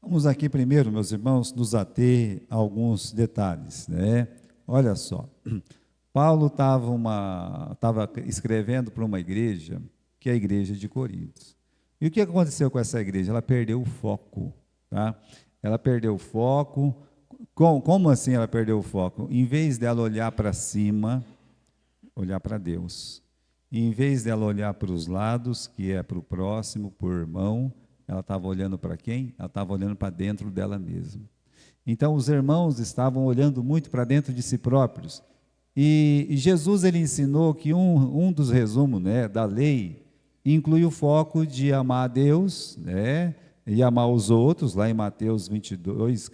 Vamos aqui primeiro, meus irmãos, nos ater a alguns detalhes, né? Olha só, Paulo estava escrevendo para uma igreja, que é a igreja de Corinto. E o que aconteceu com essa igreja? Ela perdeu o foco, tá? Ela perdeu o foco. Como assim ela perdeu o foco? Em vez dela olhar para cima, olhar para Deus. E em vez dela olhar para os lados, que é para o próximo, para o irmão, ela estava olhando para quem? Ela estava olhando para dentro dela mesma. Então, os irmãos estavam olhando muito para dentro de si próprios. E Jesus, ele ensinou que um dos resumos, né, da lei inclui o foco de amar a Deus, né, e amar os outros, lá em Mateus 22,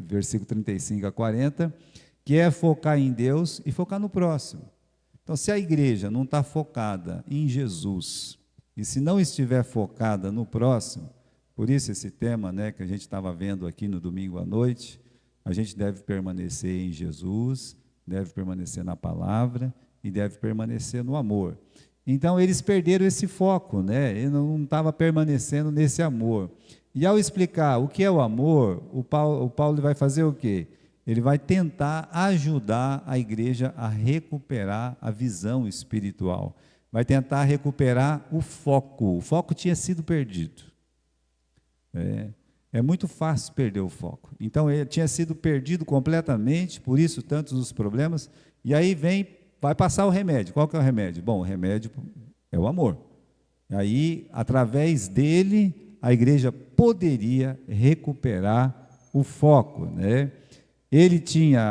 versículo 35 a 40, que é focar em Deus e focar no próximo. Então, se a igreja não está focada em Jesus, e se não estiver focada no próximo, por isso esse tema, né, que a gente estava vendo aqui no domingo à noite, a gente deve permanecer em Jesus, deve permanecer na palavra e deve permanecer no amor. Então, eles perderam esse foco, né? Ele não estava permanecendo nesse amor. E ao explicar o que é o amor, o Paulo vai fazer o quê? Ele vai tentar ajudar a igreja a recuperar a visão espiritual. Vai tentar recuperar o foco. O foco tinha sido perdido. É muito fácil perder o foco. Então, ele tinha sido perdido completamente, por isso tantos os problemas. E aí vai passar o remédio. Qual que é o remédio? Bom, o remédio é o amor. Aí, através dele, a igreja poderia recuperar o foco, né?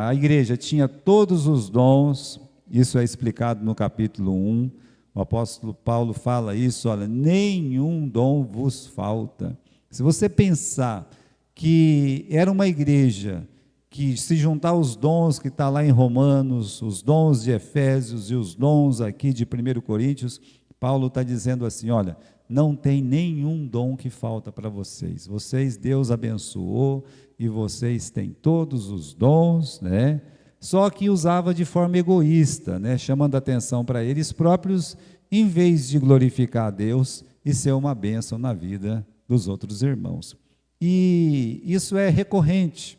A igreja tinha todos os dons, isso é explicado no capítulo 1, o apóstolo Paulo fala isso, olha, nenhum dom vos falta. Se você pensar que era uma igreja que se juntar os dons que está lá em Romanos, os dons de Efésios e os dons aqui de 1 Coríntios, Paulo está dizendo assim, olha, não tem nenhum dom que falta para vocês. Vocês, Deus abençoou e vocês têm todos os dons, né? Só que usava de forma egoísta, né? Chamando atenção para eles próprios, em vez de glorificar a Deus e ser uma bênção na vida dos outros irmãos. E isso é recorrente.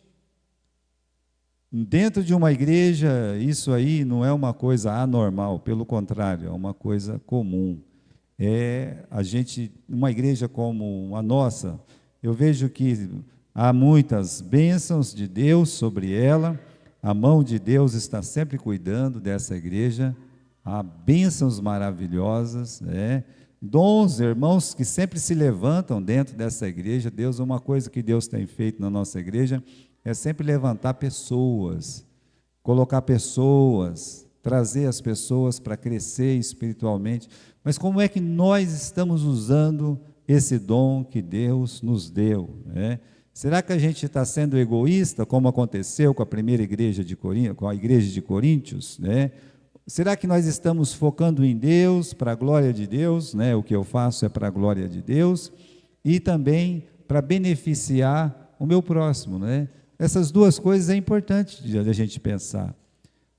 Dentro de uma igreja, isso aí não é uma coisa anormal, pelo contrário, é uma coisa comum. Uma igreja como a nossa, eu vejo que há muitas bênçãos de Deus sobre ela, a mão de Deus está sempre cuidando dessa igreja, há bênçãos maravilhosas, né? Dons, irmãos, que sempre se levantam dentro dessa igreja. Uma coisa que Deus tem feito na nossa igreja é sempre levantar pessoas, colocar pessoas, trazer as pessoas para crescer espiritualmente. Mas como é que nós estamos usando esse dom que Deus nos deu, né? Será que a gente está sendo egoísta, como aconteceu com a primeira igreja de Corinto, com a igreja de Coríntios, né? Será que nós estamos focando em Deus, para a glória de Deus, né? O que eu faço é para a glória de Deus e também para beneficiar o meu próximo, né? Essas duas coisas é importante de a gente pensar.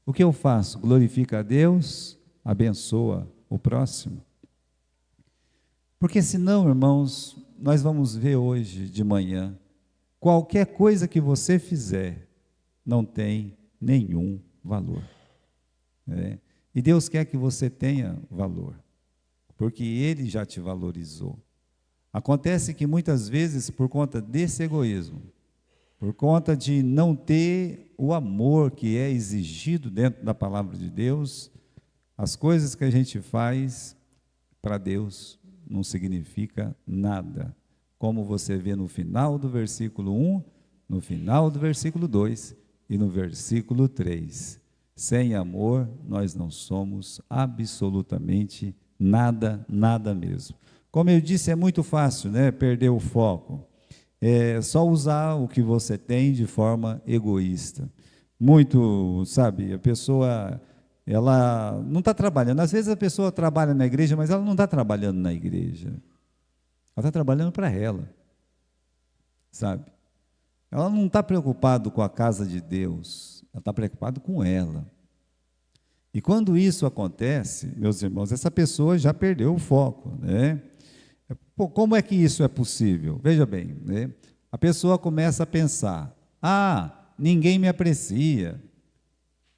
O que eu faço? Glorifica a Deus, abençoa o próximo. Porque senão, irmãos, nós vamos ver hoje de manhã, qualquer coisa que você fizer não tem nenhum valor. E Deus quer que você tenha valor, porque Ele já te valorizou. Acontece que muitas vezes, por conta desse egoísmo, por conta de não ter o amor que é exigido dentro da palavra de Deus, as coisas que a gente faz para Deus não significa nada. Como você vê no final do versículo 1, no final do versículo 2 e no versículo 3. Sem amor, nós não somos absolutamente nada, nada mesmo. Como eu disse, é muito fácil, né, perder o foco. É só usar o que você tem de forma egoísta. Muito, sabe, a pessoa, ela não está trabalhando. Às vezes a pessoa trabalha na igreja, mas ela não está trabalhando na igreja. Ela está trabalhando para ela, sabe? Ela não está preocupada com a casa de Deus, ela está preocupada com ela. E quando isso acontece, meus irmãos, essa pessoa já perdeu o foco, né? Pô, como é que isso é possível? Veja bem, né? a pessoa começa a pensar: ah, ninguém me aprecia,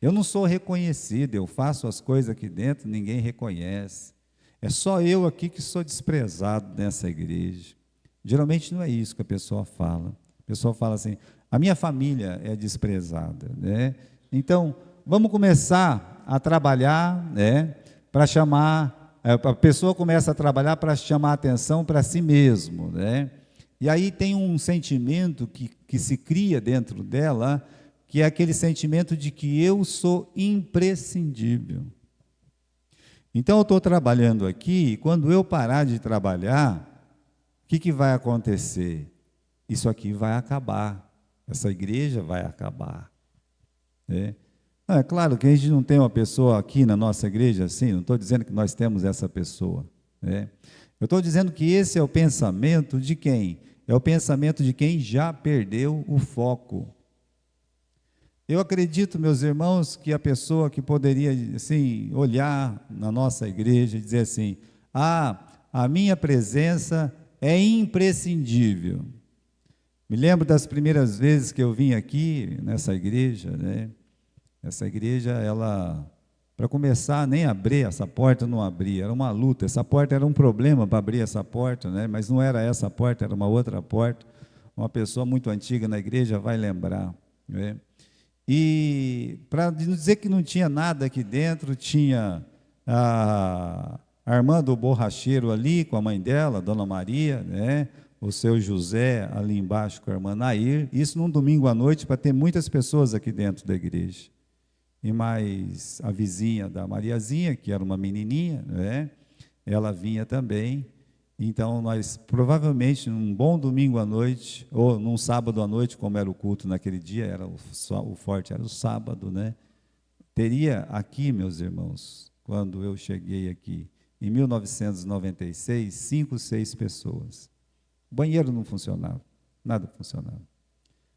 eu não sou reconhecido, eu faço as coisas aqui dentro, ninguém reconhece, é só eu aqui que sou desprezado nessa igreja. Geralmente não é isso que a pessoa fala. A pessoa fala assim: a minha família é desprezada, né? Então, vamos começar a trabalhar, né, para chamar, a pessoa começa a trabalhar para chamar a atenção para si mesmo, né? E aí tem um sentimento que se cria dentro dela, que é aquele sentimento de que eu sou imprescindível. Então, eu estou trabalhando aqui, e quando eu parar de trabalhar, o que vai acontecer? Isso aqui vai acabar, essa igreja vai acabar, né? É claro que a gente não tem uma pessoa aqui na nossa igreja assim, não estou dizendo que nós temos essa pessoa, né? Eu estou dizendo que esse é o pensamento de quem? É o pensamento de quem já perdeu o foco. Eu acredito, meus irmãos, que a pessoa que poderia assim, olhar na nossa igreja e dizer assim: ah, a minha presença é imprescindível. Me lembro das primeiras vezes que eu vim aqui nessa igreja, né? Essa igreja, ela, para começar, nem abrir essa porta, não abria, era uma luta. Essa porta era um problema para abrir essa porta, né? Mas não era essa porta, era uma outra porta. Uma pessoa muito antiga na igreja vai lembrar, né? E para não dizer que não tinha nada aqui dentro, tinha a Armando Borracheiro ali com a mãe dela, Dona Maria, né? O seu José ali embaixo com a irmã Nair. Isso num domingo à noite para ter muitas pessoas aqui dentro da igreja. E mais a vizinha da Mariazinha, que era uma menininha, né? Ela vinha também. Então, nós provavelmente, num bom domingo à noite, ou num sábado à noite, como era o culto naquele dia, era o forte era o sábado, né? Teria aqui, meus irmãos, quando eu cheguei aqui, em 1996, 5, 6 pessoas. O banheiro não funcionava, nada funcionava.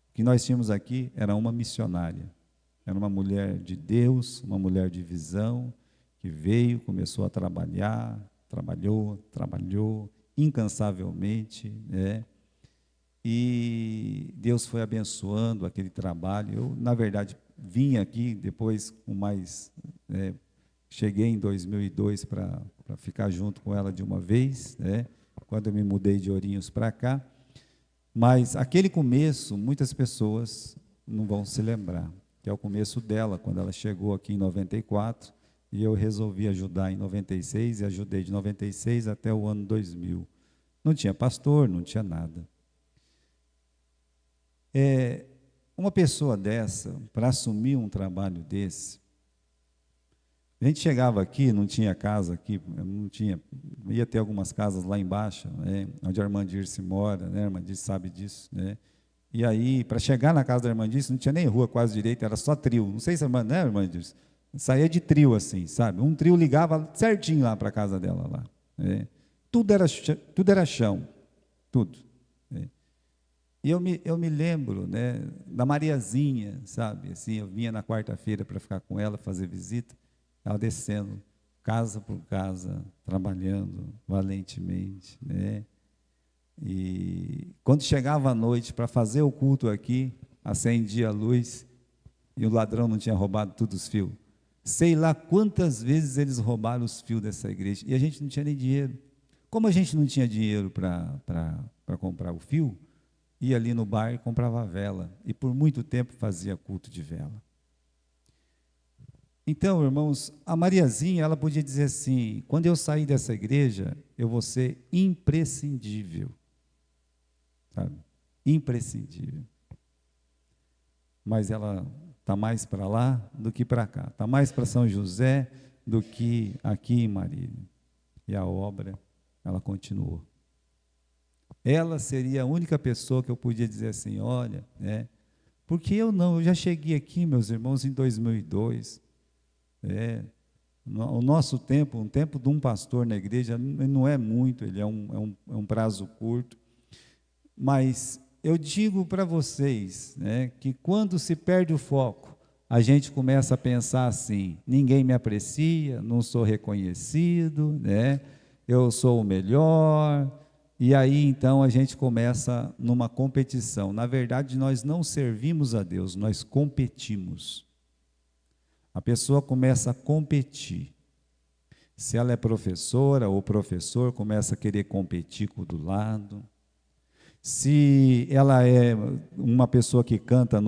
O que nós tínhamos aqui era uma missionária. Era uma mulher de Deus, uma mulher de visão, que veio, começou a trabalhar, trabalhou incansavelmente, né? E Deus foi abençoando aquele trabalho. Eu, na verdade, vim aqui depois com mais... cheguei em 2002 para ficar junto com ela de uma vez, né? Quando eu me mudei de Ourinhos para cá. Mas aquele começo, muitas pessoas não vão se lembrar, que é o começo dela, quando ela chegou aqui em 94, e eu resolvi ajudar em 96, e ajudei de 96 até o ano 2000. Não tinha pastor, não tinha nada. Uma pessoa dessa, para assumir um trabalho desse, a gente chegava aqui, não tinha casa aqui, não tinha, ia ter algumas casas lá embaixo, né, onde a irmã Dirce mora, né, a irmã Dirce sabe disso, né? E aí, para chegar na casa da irmã Dirce, não tinha nem rua quase direita, era só trio. Não sei se a irmã, né, irmã Dirce? Saía de trio assim, sabe? Um trio ligava certinho lá para a casa dela lá, né? Tudo era chão, tudo, né? E eu me lembro, né, da Mariazinha, sabe? Assim, eu vinha na quarta-feira para ficar com ela, fazer visita, ela descendo, casa por casa, trabalhando valentemente, né? E quando chegava a noite para fazer o culto aqui, acendia a luz e o ladrão não tinha roubado todos os fios. Sei lá quantas vezes eles roubaram os fios dessa igreja e a gente não tinha nem dinheiro. Como a gente não tinha dinheiro para comprar o fio, ia ali no bar e comprava vela e por muito tempo fazia culto de vela. Então, irmãos, a Mariazinha, ela podia dizer assim: quando eu sair dessa igreja, eu vou ser imprescindível. Sabe? Imprescindível. Mas ela está mais para lá do que para cá. Está mais para São José do que aqui em Marília. E a obra, ela continuou. Ela seria a única pessoa que eu podia dizer assim: olha, né? Porque eu não, eu já cheguei aqui, meus irmãos, em 2002. O nosso tempo, um tempo de um pastor na igreja, não é muito, ele é um prazo curto. Mas eu digo para vocês, né, que quando se perde o foco, a gente começa a pensar assim: ninguém me aprecia, não sou reconhecido, né, eu sou o melhor, E aí então a gente começa numa competição. Na verdade, nós não servimos a Deus, nós competimos. A pessoa começa a competir. Se ela é professora ou professor, começa a querer competir com o do lado. Se ela é uma pessoa que canta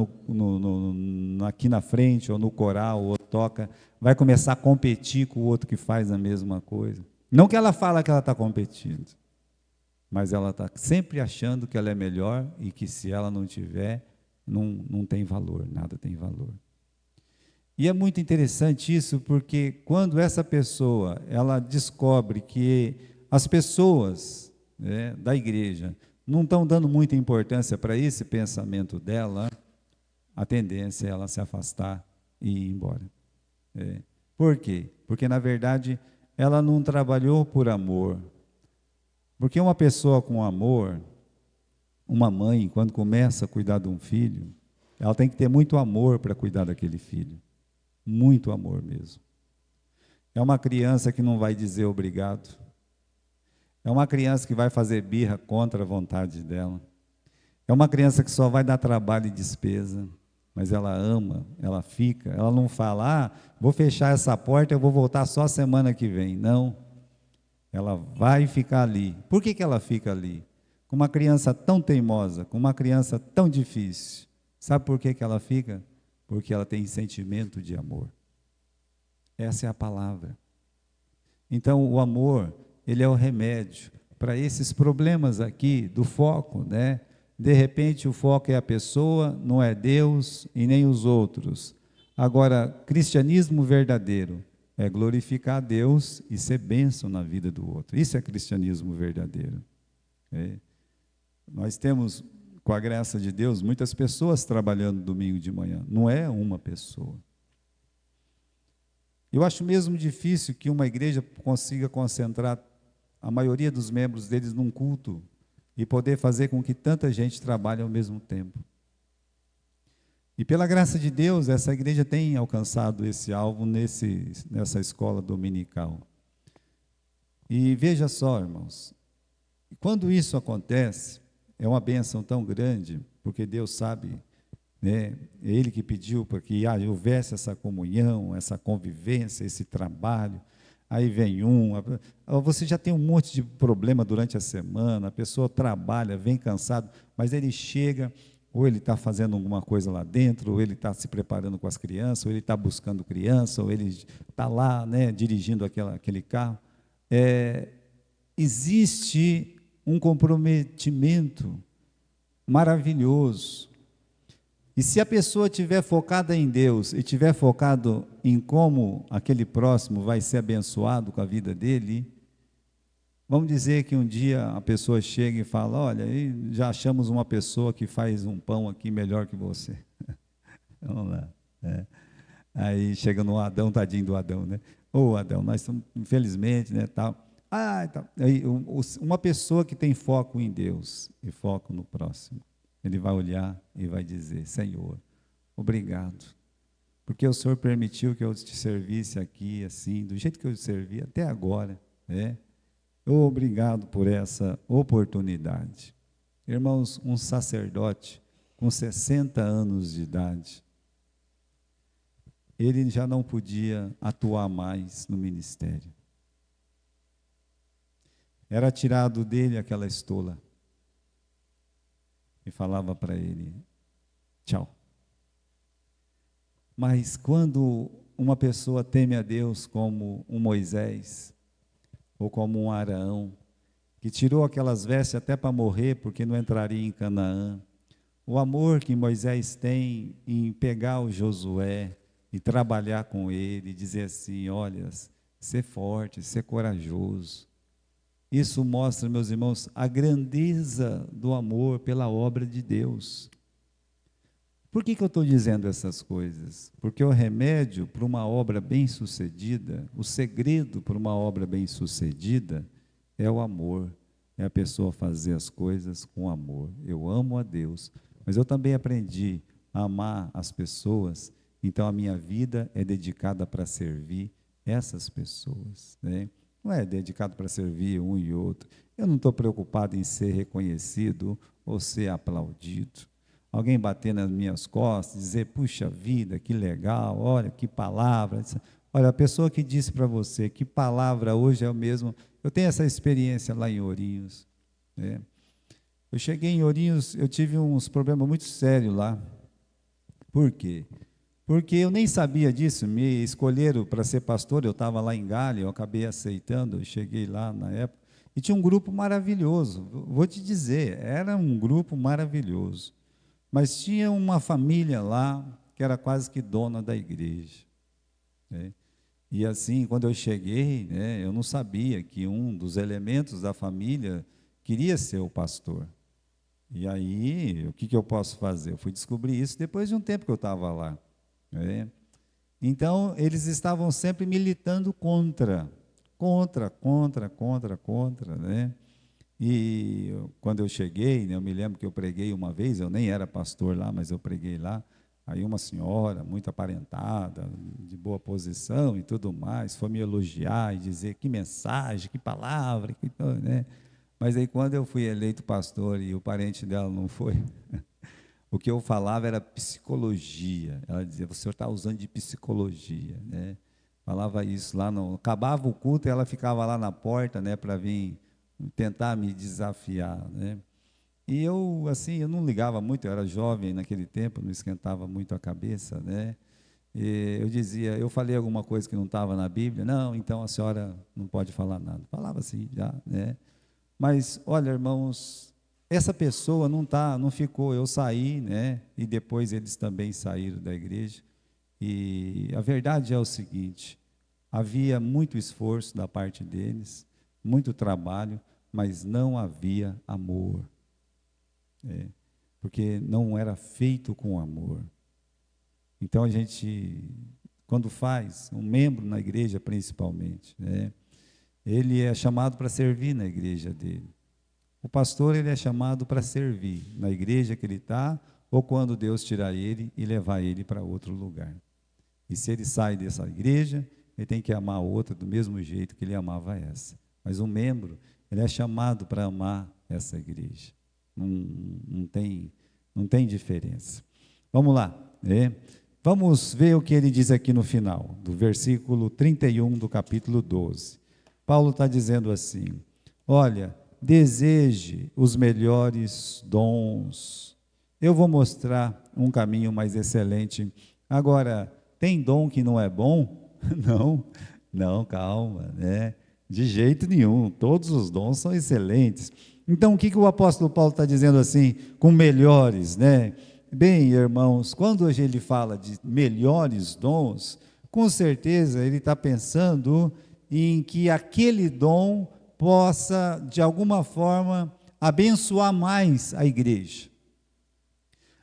aqui na frente, ou no coral, ou toca, vai começar a competir com o outro que faz a mesma coisa. Não que ela fala que ela está competindo, mas ela está sempre achando que ela é melhor e que se ela não tiver, não tem valor, nada tem valor. E é muito interessante isso, porque quando essa pessoa ela descobre que as pessoas, né, da igreja não estão dando muita importância para esse pensamento dela, a tendência é ela se afastar e ir embora. Por quê? Porque, na verdade, ela não trabalhou por amor. Porque uma pessoa com amor, uma mãe, quando começa a cuidar de um filho, ela tem que ter muito amor para cuidar daquele filho. Muito amor mesmo. É uma criança que não vai dizer obrigado. É uma criança que vai fazer birra contra a vontade dela. É uma criança que só vai dar trabalho e despesa, mas ela ama, ela fica, ela não fala, vou fechar essa porta, eu vou voltar só semana que vem. Não, ela vai ficar ali. Por que ela fica ali? Com uma criança tão teimosa, com uma criança tão difícil. Sabe por que ela fica? Porque ela tem sentimento de amor. Essa é a palavra. Então, o amor, ele é o remédio para esses problemas aqui do foco, né? De repente, o foco é a pessoa, não é Deus e nem os outros. Agora, cristianismo verdadeiro é glorificar a Deus e ser bênção na vida do outro. Isso é cristianismo verdadeiro. Nós temos, com a graça de Deus, muitas pessoas trabalhando domingo de manhã. Não é uma pessoa. Eu acho mesmo difícil que uma igreja consiga concentrar a maioria dos membros deles num culto e poder fazer com que tanta gente trabalhe ao mesmo tempo. E pela graça de Deus, essa igreja tem alcançado esse alvo nessa escola dominical. E veja só, irmãos, quando isso acontece, é uma bênção tão grande, porque Deus sabe, né, é Ele que pediu para que houvesse essa comunhão, essa convivência, esse trabalho. Aí vem você já tem um monte de problema durante a semana, a pessoa trabalha, vem cansado, mas ele chega, ou ele está fazendo alguma coisa lá dentro, ou ele está se preparando com as crianças, ou ele está buscando criança, ou ele está lá, né, dirigindo aquele carro. Existe um comprometimento maravilhoso. E se a pessoa estiver focada em Deus e estiver focado em como aquele próximo vai ser abençoado com a vida dele, vamos dizer que um dia a pessoa chega e fala, olha, já achamos uma pessoa que faz um pão aqui melhor que você. Vamos lá. Aí chega no Adão, tadinho do Adão, né? Ô Adão, nós estamos, infelizmente, né, tal. Aí, uma pessoa que tem foco em Deus e foco no próximo, ele vai olhar e vai dizer, Senhor, obrigado, porque o Senhor permitiu que eu te servisse aqui, assim, do jeito que eu te servi até agora, né? Obrigado por essa oportunidade. Irmãos, um sacerdote com 60 anos de idade, ele já não podia atuar mais no ministério. Era tirado dele aquela estola e falava para ele, tchau. Mas quando uma pessoa teme a Deus como um Moisés, ou como um Arão, que tirou aquelas vestes até para morrer, porque não entraria em Canaã, o amor que Moisés tem em pegar o Josué e trabalhar com ele, dizer assim, olha, ser forte, ser corajoso. Isso mostra, meus irmãos, a grandeza do amor pela obra de Deus. Por que eu estou dizendo essas coisas? Porque o remédio para uma obra bem-sucedida, o segredo para uma obra bem-sucedida é o amor, é a pessoa fazer as coisas com amor. Eu amo a Deus, mas eu também aprendi a amar as pessoas, então a minha vida é dedicada para servir essas pessoas, né? não é dedicado para servir um e outro. Eu não estou preocupado em ser reconhecido ou ser aplaudido. Alguém bater nas minhas costas, dizer, puxa vida, que legal, olha, que palavra. Olha, a pessoa que disse para você que palavra hoje é o mesmo. Eu tenho essa experiência lá em Ourinhos, né? Eu cheguei em Ourinhos, eu tive uns problemas muito sérios lá. Por quê? Porque eu nem sabia disso, me escolheram para ser pastor, eu estava lá em Galha, eu acabei aceitando, eu cheguei lá na época, e tinha um grupo maravilhoso, vou te dizer, era um grupo maravilhoso, mas tinha uma família lá, que era quase que dona da igreja, né? E assim, quando eu cheguei, né, eu não sabia que um dos elementos da família queria ser o pastor. E aí, o que eu posso fazer? Eu fui descobrir isso depois de um tempo que eu estava lá, né? Então, eles estavam sempre militando contra, né? E quando eu cheguei, né, eu me lembro que eu preguei uma vez, eu nem era pastor lá, mas eu preguei lá, aí uma senhora, muito aparentada, de boa posição e tudo mais, foi me elogiar e dizer que mensagem, que palavra, né? Mas aí quando eu fui eleito pastor e o parente dela não foi, o que eu falava era psicologia. Ela dizia, o senhor está usando de psicologia, né? Falava isso lá, acabava o culto e ela ficava lá na porta, né, para vir tentar me desafiar, né? E eu, assim, eu não ligava muito, eu era jovem naquele tempo, não esquentava muito a cabeça, né? E eu dizia, eu falei alguma coisa que não estava na Bíblia, não, então a senhora não pode falar nada. Falava assim já, né? Mas, olha, irmãos, essa pessoa não ficou, eu saí, né? E depois eles também saíram da igreja. E a verdade é o seguinte: havia muito esforço da parte deles, muito trabalho, mas não havia amor, porque não era feito com amor. Então a gente, quando faz, um membro na igreja principalmente, né? Ele é chamado para servir na igreja dele. O pastor, ele é chamado para servir na igreja que ele está, ou quando Deus tirar ele e levar ele para outro lugar. E se ele sai dessa igreja, ele tem que amar a outra do mesmo jeito que ele amava essa. Mas um membro, ele é chamado para amar essa igreja. Não tem diferença. Vamos lá, né? Vamos ver o que ele diz aqui no final, do versículo 31 do capítulo 12. Paulo está dizendo assim, olha, deseje os melhores dons. Eu vou mostrar um caminho mais excelente. Agora, tem dom que não é bom? Não, calma, né? De jeito nenhum, todos os dons são excelentes. Então, o que o apóstolo Paulo está dizendo assim, com melhores, né? Bem, irmãos, quando hoje ele fala de melhores dons, com certeza ele está pensando em que aquele dom possa, de alguma forma, abençoar mais a igreja,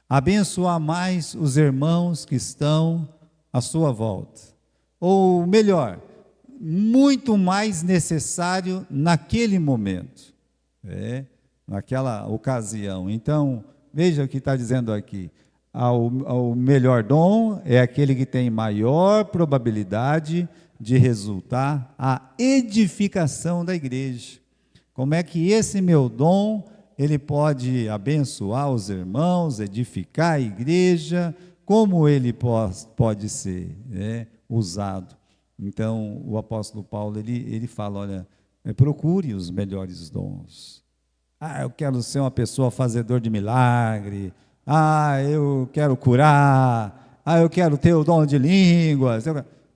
abençoar mais os irmãos que estão à sua volta. Ou melhor, muito mais necessário naquele momento, naquela ocasião. Então, veja o que está dizendo aqui. O melhor dom é aquele que tem maior probabilidade de resultar a edificação da igreja. Como é que esse meu dom, ele pode abençoar os irmãos, edificar a igreja, como ele pode ser, né, usado. Então, o apóstolo Paulo, ele fala, olha, procure os melhores dons. Eu quero ser uma pessoa fazedor de milagre. Eu quero curar. Eu quero ter o dom de línguas.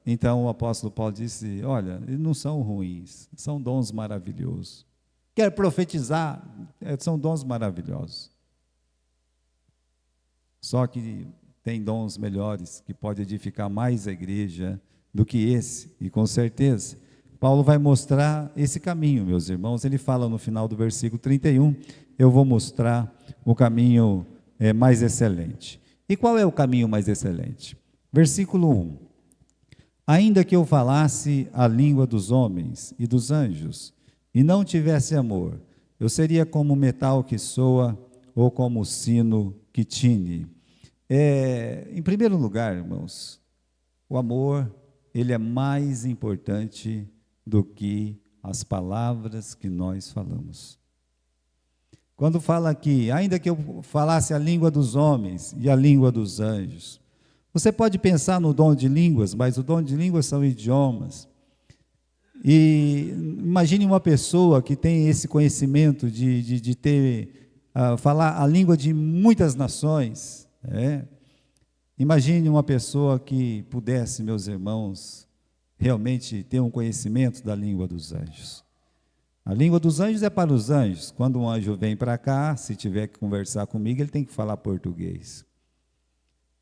Então, o apóstolo Paulo disse, olha, eles não são ruins, são dons maravilhosos. Quer profetizar, são dons maravilhosos. Só que tem dons melhores, que pode edificar mais a igreja do que esse, e com certeza, Paulo vai mostrar esse caminho, meus irmãos. Ele fala no final do versículo 31, eu vou mostrar o caminho mais excelente. E qual é o caminho mais excelente? Versículo 1, ainda que eu falasse a língua dos homens e dos anjos, e não tivesse amor, eu seria como metal que soa, ou como sino que tine. Em primeiro lugar, irmãos, o amor, ele é mais importante do que as palavras que nós falamos. Quando fala aqui, ainda que eu falasse a língua dos homens e a língua dos anjos, você pode pensar no dom de línguas, mas o dom de línguas são idiomas. E imagine uma pessoa que tem esse conhecimento de ter, falar a língua de muitas nações. Imagine uma pessoa que pudesse, meus irmãos, realmente ter um conhecimento da língua dos anjos. A língua dos anjos é para os anjos. Quando um anjo vem para cá, se tiver que conversar comigo, ele tem que falar português.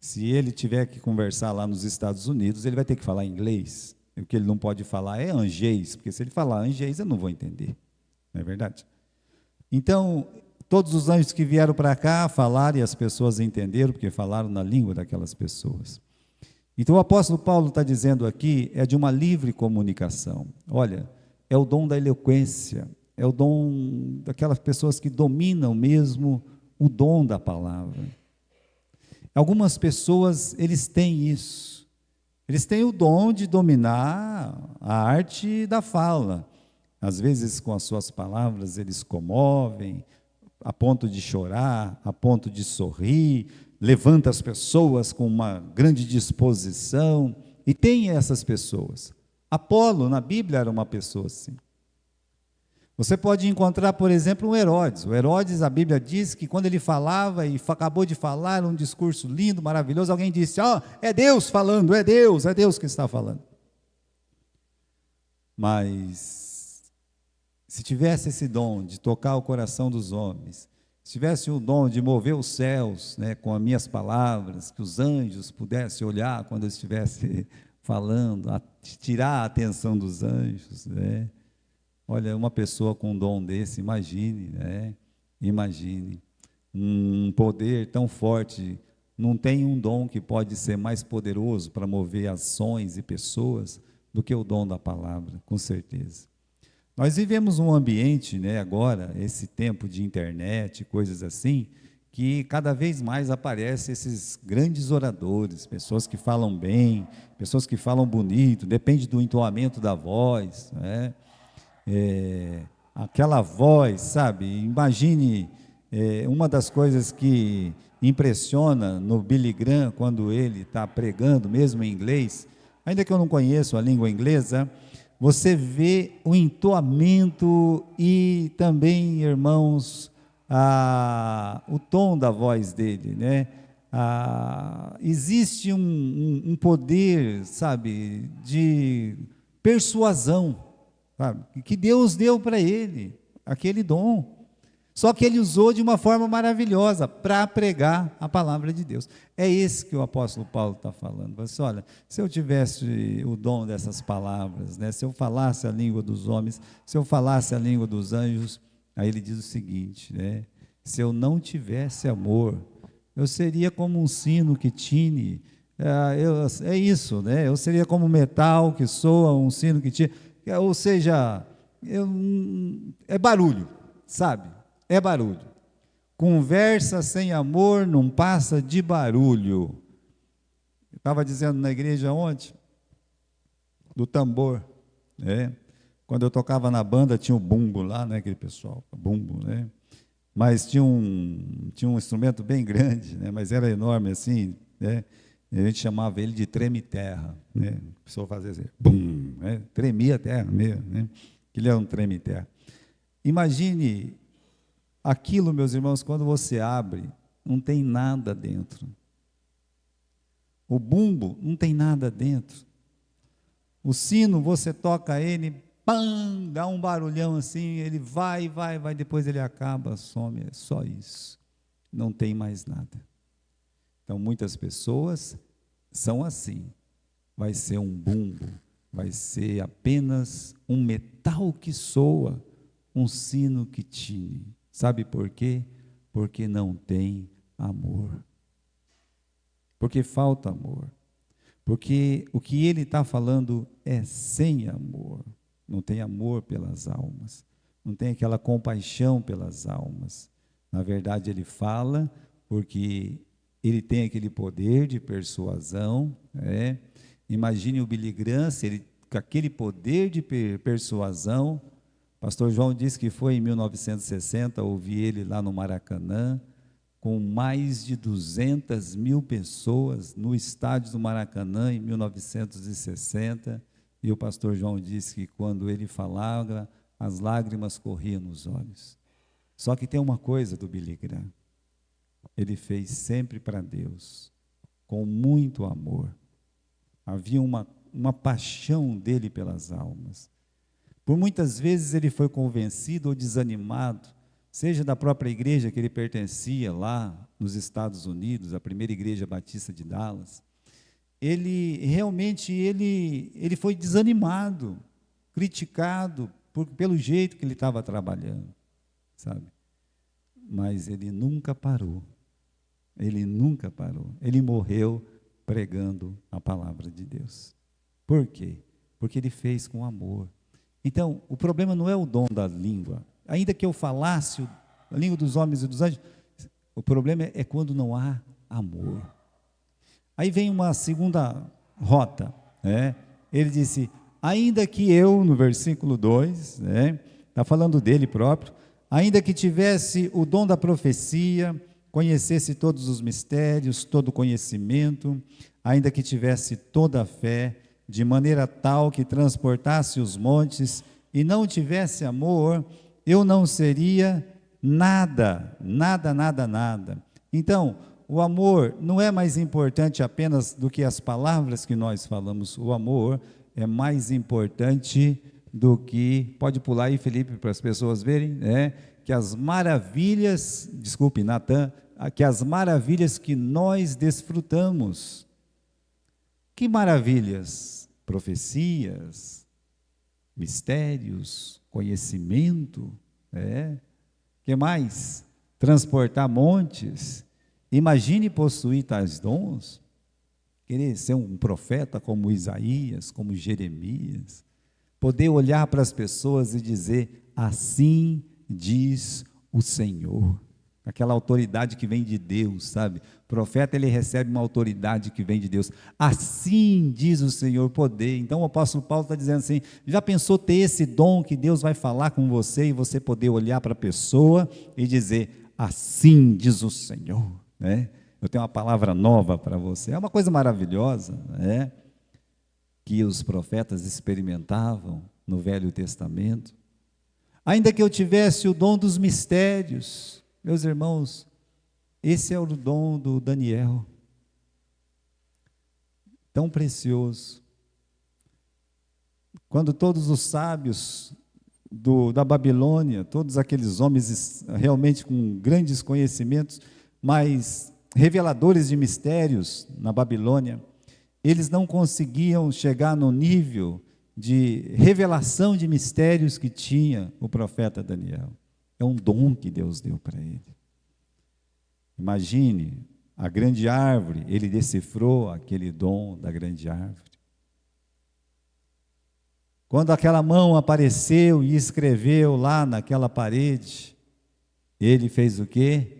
Se ele tiver que conversar lá nos Estados Unidos, ele vai ter que falar inglês. O que ele não pode falar é angês, porque se ele falar angês, eu não vou entender. Não é verdade? Então, todos os anjos que vieram para cá falaram e as pessoas entenderam, porque falaram na língua daquelas pessoas. Então, o apóstolo Paulo está dizendo aqui, é de uma livre comunicação. Olha, é o dom da eloquência, é o dom daquelas pessoas que dominam mesmo o dom da palavra. Algumas pessoas, eles têm isso. Eles têm o dom de dominar a arte da fala. Às vezes, com as suas palavras, eles comovem, a ponto de chorar, a ponto de sorrir, levanta as pessoas com uma grande disposição. E tem essas pessoas. Apolo, na Bíblia, era uma pessoa assim. Você pode encontrar, por exemplo, um Herodes. O Herodes, a Bíblia diz que quando ele falava e acabou de falar um discurso lindo, maravilhoso, alguém disse, é Deus falando, é Deus que está falando. Mas, se tivesse esse dom de tocar o coração dos homens, se tivesse o dom de mover os céus, com as minhas palavras, que os anjos pudessem olhar quando eu estivesse falando, tirar a atenção dos anjos, Olha, uma pessoa com um dom desse, imagine, imagine, um poder tão forte, não tem um dom que pode ser mais poderoso para mover ações e pessoas do que o dom da palavra, com certeza. Nós vivemos um ambiente, agora, esse tempo de internet, coisas assim, que cada vez mais aparecem esses grandes oradores, pessoas que falam bem, pessoas que falam bonito, depende do entoamento da voz, aquela voz, sabe? Imagine, uma das coisas que impressiona no Billy Graham, quando ele está pregando, mesmo em inglês, ainda que eu não conheço a língua inglesa, você vê o entoamento e também, irmãos, o tom da voz dele, existe um poder, sabe, de persuasão, sabe, que Deus deu para ele, aquele dom. Só que ele usou de uma forma maravilhosa para pregar a palavra de Deus. É esse que o apóstolo Paulo está falando. Você, olha, se eu tivesse o dom dessas palavras, se eu falasse a língua dos homens, se eu falasse a língua dos anjos, aí ele diz o seguinte, se eu não tivesse amor, eu seria como um sino que tine, é isso, eu seria como um metal que soa, um sino que tine, ou seja, é barulho, sabe? É barulho. Conversa sem amor não passa de barulho. Eu estava dizendo na igreja ontem, do tambor, quando eu tocava na banda tinha o bumbo lá, aquele pessoal, bumbo, mas tinha um instrumento bem grande, mas era enorme assim, a gente chamava ele de treme-terra, a pessoa fazia assim, bum, tremia a terra mesmo, ele era um treme-terra. Imagine aquilo, meus irmãos, quando você abre, não tem nada dentro. O bumbo não tem nada dentro. O sino, você toca ele, pam, dá um barulhão assim, ele vai, depois ele acaba, some, é só isso. Não tem mais nada. Então, muitas pessoas são assim. Vai ser um bumbo, vai ser apenas um metal que soa, um sino que tine. Sabe por quê? Porque não tem amor. Porque falta amor. Porque o que ele está falando é sem amor. Não tem amor pelas almas. Não tem aquela compaixão pelas almas. Na verdade, ele fala porque ele tem aquele poder de persuasão. Imagine o Billy Graham, se ele com aquele poder de persuasão. Pastor João disse que foi em 1960, ouvi ele lá no Maracanã, com mais de 200 mil pessoas no estádio do Maracanã em 1960, e o pastor João disse que quando ele falava, as lágrimas corriam nos olhos. Só que tem uma coisa do Billy Graham, ele fez sempre para Deus, com muito amor. Havia uma paixão dele pelas almas. Por muitas vezes ele foi convencido ou desanimado, seja da própria igreja que ele pertencia lá nos Estados Unidos, a primeira igreja batista de Dallas. Ele realmente ele foi desanimado, criticado pelo jeito que ele estava trabalhando, sabe? Mas ele nunca parou. Ele nunca parou. Ele morreu pregando a palavra de Deus. Por quê? Porque ele fez com amor. Então, o problema não é o dom da língua. Ainda que eu falasse a língua dos homens e dos anjos, o problema é quando não há amor. Aí vem uma segunda rota, né? Ele disse, ainda que eu, no versículo 2, né, está falando dele próprio, ainda que tivesse o dom da profecia, conhecesse todos os mistérios, todo o conhecimento, ainda que tivesse toda a fé, de maneira tal que transportasse os montes e não tivesse amor, eu não seria nada, nada, nada, nada. Então, o amor não é mais importante apenas do que as palavras que nós falamos, o amor é mais importante do que, pode pular aí, Felipe, para as pessoas verem, né? Que as maravilhas, desculpe, Natan, que as maravilhas que nós desfrutamos. Que maravilhas? Profecias, mistérios, conhecimento, que mais? Transportar montes. Imagine possuir tais dons, querer ser um profeta como Isaías, como Jeremias, poder olhar para as pessoas e dizer, assim diz o Senhor. Aquela autoridade que vem de Deus, sabe? O profeta, ele recebe uma autoridade que vem de Deus. Assim diz o Senhor, poder. Então o apóstolo Paulo está dizendo assim, já pensou ter esse dom que Deus vai falar com você e você poder olhar para a pessoa e dizer, assim diz o Senhor, né? Eu tenho uma palavra nova para você. É uma coisa maravilhosa, né? Que os profetas experimentavam no Velho Testamento. Ainda que eu tivesse o dom dos mistérios, meus irmãos, esse é o dom do Daniel, tão precioso. Quando todos os sábios da Babilônia, todos aqueles homens realmente com grandes conhecimentos, mas reveladores de mistérios na Babilônia, eles não conseguiam chegar no nível de revelação de mistérios que tinha o profeta Daniel. É um dom que Deus deu para ele. Imagine, a grande árvore, ele decifrou aquele dom da grande árvore. Quando aquela mão apareceu e escreveu lá naquela parede, ele fez o quê?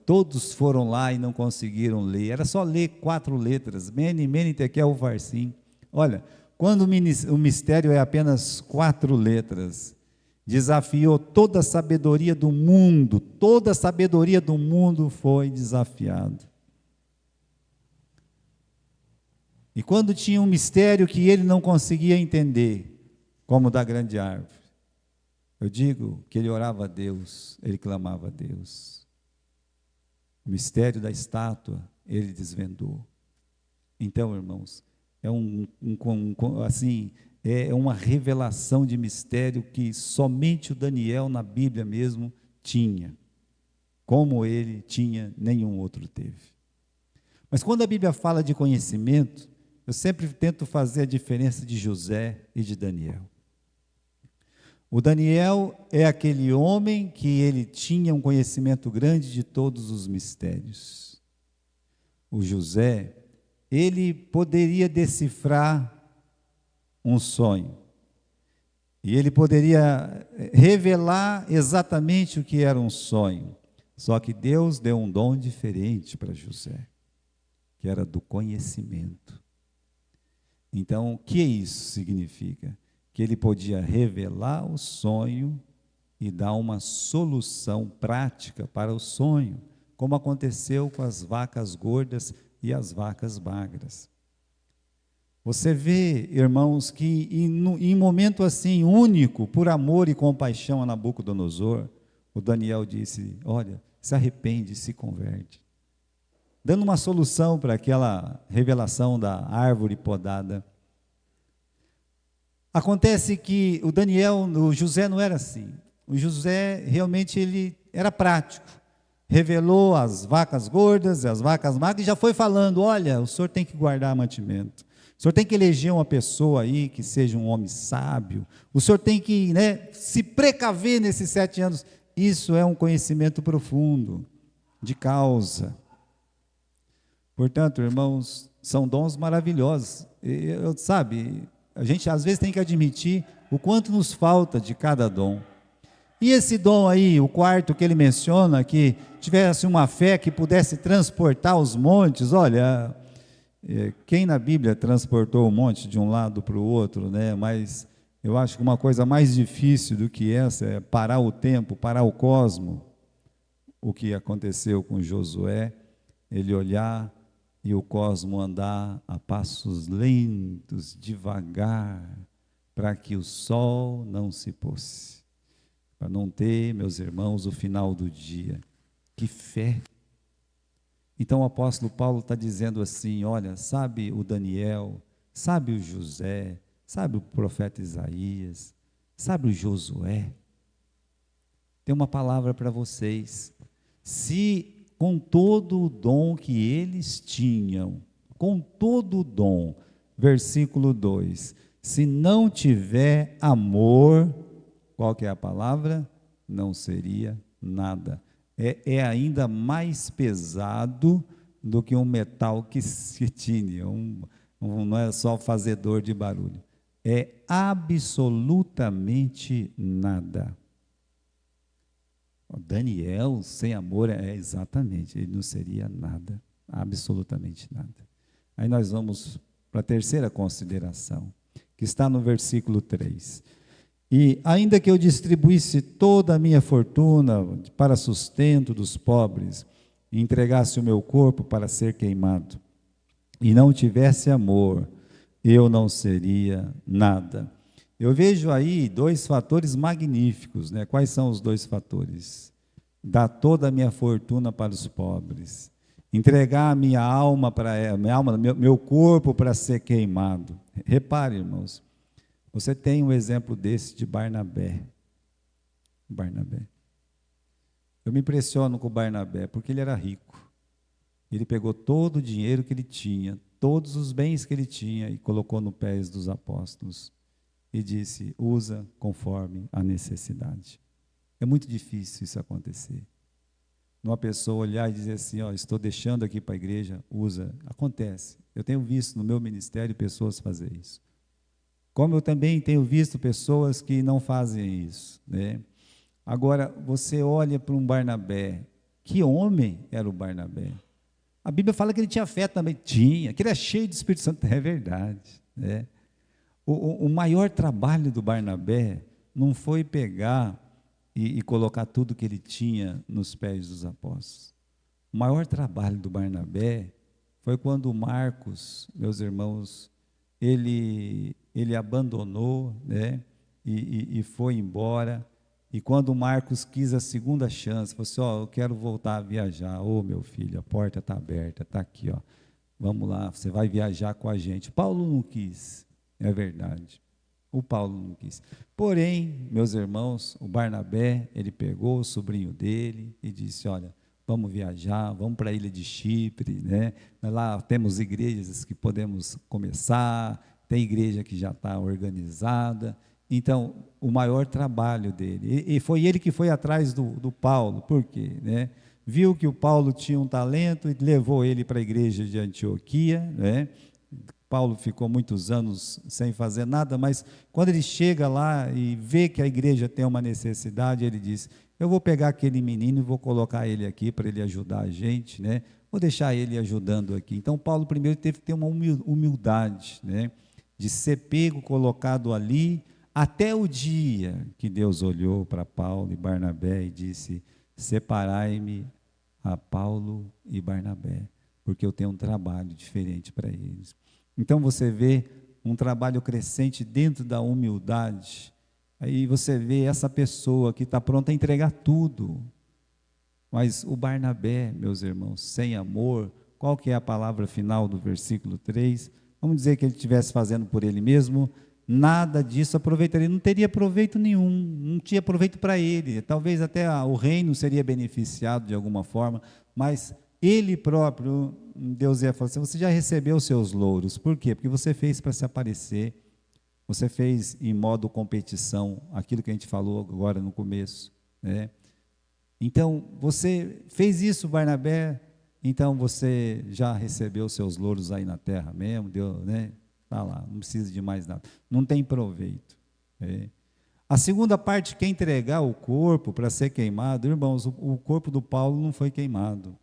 Todos foram lá e não conseguiram ler. Era só ler 4 letras, Mene, Mene, Tekel, Ufarsim. Olha, quando o mistério é apenas 4 letras, desafiou toda a sabedoria do mundo, toda a sabedoria do mundo foi desafiada. E quando tinha um mistério que ele não conseguia entender, como o da grande árvore, eu digo que ele orava a Deus, ele clamava a Deus. O mistério da estátua, ele desvendou. Então, irmãos, é uma revelação de mistério que somente o Daniel na Bíblia mesmo tinha. Como ele tinha, nenhum outro teve. Mas quando a Bíblia fala de conhecimento, eu sempre tento fazer a diferença de José e de Daniel. O Daniel é aquele homem que ele tinha um conhecimento grande de todos os mistérios. O José, ele poderia decifrar um sonho. E ele poderia revelar exatamente o que era um sonho. Só que Deus deu um dom diferente para José, que era do conhecimento. Então, o que isso significa? Que ele podia revelar o sonho e dar uma solução prática para o sonho, como aconteceu com as vacas gordas e as vacas magras. Você vê, irmãos, que em momento assim único, por amor e compaixão a Nabucodonosor, o Daniel disse: olha, se arrepende, se converte, dando uma solução para aquela revelação da árvore podada. Acontece que o José não era assim. O José realmente ele era prático. Revelou as vacas gordas e as vacas magras e já foi falando: olha, o senhor tem que guardar mantimento. O senhor tem que eleger uma pessoa aí que seja um homem sábio. O senhor tem que, se precaver nesses 7 anos. Isso é um conhecimento profundo, de causa. Portanto, irmãos, são dons maravilhosos. Sabe, a gente às vezes tem que admitir o quanto nos falta de cada dom. E esse dom aí, o quarto que ele menciona, que tivesse uma fé que pudesse transportar os montes, olha, quem na Bíblia transportou o monte de um lado para o outro, né? Mas eu acho que uma coisa mais difícil do que essa é parar o tempo, parar o cosmo. O que aconteceu com Josué, ele olhar e o cosmo andar a passos lentos, devagar, para que o sol não se pôsse, para não ter, meus irmãos, o final do dia. Que fé! Então o apóstolo Paulo está dizendo assim: olha, sabe o Daniel, sabe o José, sabe o profeta Isaías, sabe o Josué? Tem uma palavra para vocês. Se com todo o dom que eles tinham, com todo o dom, versículo 2, se não tiver amor, qual que é a palavra? Não seria nada. É ainda mais pesado do que um metal que se tine, não é só fazedor de barulho, é absolutamente nada. Daniel, sem amor, exatamente, ele não seria nada, absolutamente nada. Aí nós vamos para a terceira consideração, que está no versículo 3. E ainda que eu distribuísse toda a minha fortuna para sustento dos pobres, e entregasse o meu corpo para ser queimado, e não tivesse amor, eu não seria nada. Eu vejo aí 2 fatores magníficos, né? Quais são os 2 fatores? Dar toda a minha fortuna para os pobres, entregar a minha alma para meu corpo para ser queimado. Repare, irmãos, você tem um exemplo desse de Barnabé. Eu me impressiono com o Barnabé, porque ele era rico. Ele pegou todo o dinheiro que ele tinha, todos os bens que ele tinha, e colocou nos pés dos apóstolos. E disse: usa conforme a necessidade. É muito difícil isso acontecer. Uma pessoa olhar e dizer assim: ó, estou deixando aqui para a igreja, usa. Acontece. Eu tenho visto no meu ministério pessoas fazer isso. Como eu também tenho visto pessoas que não fazem isso, né? Agora, você olha para um Barnabé. Que homem era o Barnabé? A Bíblia fala que ele tinha fé também. Tinha, que ele é cheio de Espírito Santo. É verdade, né? O maior trabalho do Barnabé não foi pegar e colocar tudo que ele tinha nos pés dos apóstolos. O maior trabalho do Barnabé foi quando Marcos, meus irmãos, ele abandonou, né, e foi embora. E quando Marcos quis a segunda chance, falou assim: ó, eu quero voltar a viajar. Ô, meu filho, a porta está aberta, está aqui, ó. Vamos lá, você vai viajar com a gente. Paulo não quis. É verdade, o Paulo não quis. Porém, meus irmãos, o Barnabé, ele pegou o sobrinho dele e disse: olha, vamos viajar, vamos para a ilha de Chipre, né? Lá temos igrejas que podemos começar, tem igreja que já está organizada. Então, o maior trabalho dele, e foi ele que foi atrás do Paulo. Por quê? Né? Viu que o Paulo tinha um talento e levou ele para a igreja de Antioquia, né? Paulo ficou muitos anos sem fazer nada, mas quando ele chega lá e vê que a igreja tem uma necessidade, ele diz: eu vou pegar aquele menino e vou colocar ele aqui para ele ajudar a gente, vou deixar ele ajudando aqui. Então Paulo primeiro teve que ter uma humildade, de ser pego, colocado ali, até o dia que Deus olhou para Paulo e Barnabé e disse: separai-me a Paulo e Barnabé, porque eu tenho um trabalho diferente para eles. Então você vê um trabalho crescente dentro da humildade. Aí você vê essa pessoa que está pronta a entregar tudo. Mas o Barnabé, meus irmãos, sem amor, qual que é a palavra final do versículo 3? Vamos dizer que ele estivesse fazendo por ele mesmo, nada disso aproveitaria, não teria proveito nenhum, não tinha proveito para ele, talvez até o reino seria beneficiado de alguma forma, mas ele próprio, Deus ia falar assim: você já recebeu os seus louros, por quê? Porque você fez para se aparecer, você fez em modo competição, aquilo que a gente falou agora no começo, né? Então, você fez isso, Barnabé, então você já recebeu seus louros aí na terra mesmo, deu, né? Está lá, não precisa de mais nada. Não tem proveito. É. A segunda parte, que é entregar o corpo para ser queimado, irmãos, o corpo do Paulo não foi queimado.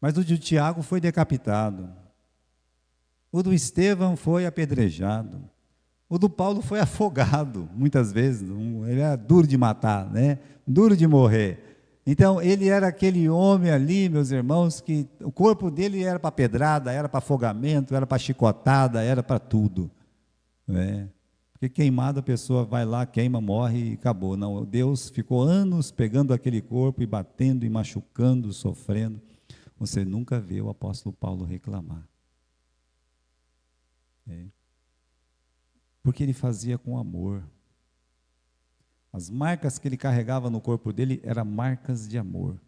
Mas o de Tiago foi decapitado. O do Estevão foi apedrejado. O do Paulo foi afogado, muitas vezes. Ele era duro de matar, né? Duro de morrer. Então, ele era aquele homem ali, meus irmãos, que o corpo dele era para pedrada, era para afogamento, era para chicotada, era para tudo. Né? Porque queimado a pessoa vai lá, queima, morre e acabou. Não, Deus ficou anos pegando aquele corpo e batendo e machucando, sofrendo. Você nunca vê o apóstolo Paulo reclamar. É. Porque ele fazia com amor. As marcas que ele carregava no corpo dele eram marcas de amor.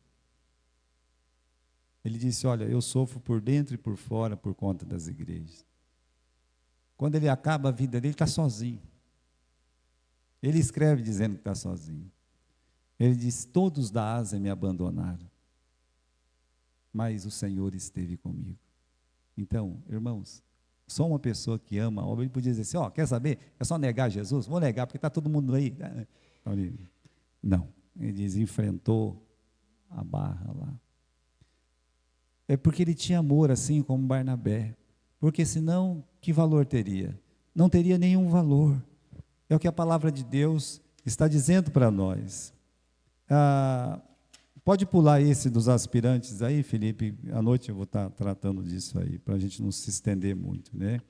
Ele disse: olha, eu sofro por dentro e por fora por conta das igrejas. Quando ele acaba a vida dele, ele está sozinho. Ele escreve dizendo que está sozinho. Ele diz: todos da Ásia me abandonaram, mas o Senhor esteve comigo. Então, irmãos, só uma pessoa que ama a obra, ele podia dizer assim: ó, quer saber? É só negar Jesus? Vou negar, porque está todo mundo aí. Não, ele diz: enfrentou a barra lá. É porque ele tinha amor, assim como Barnabé. Porque senão, que valor teria? Não teria nenhum valor. É o que a palavra de Deus está dizendo para nós. Pode pular esse dos aspirantes aí, Felipe. À noite eu vou estar tratando disso aí, para a gente não se estender muito, né?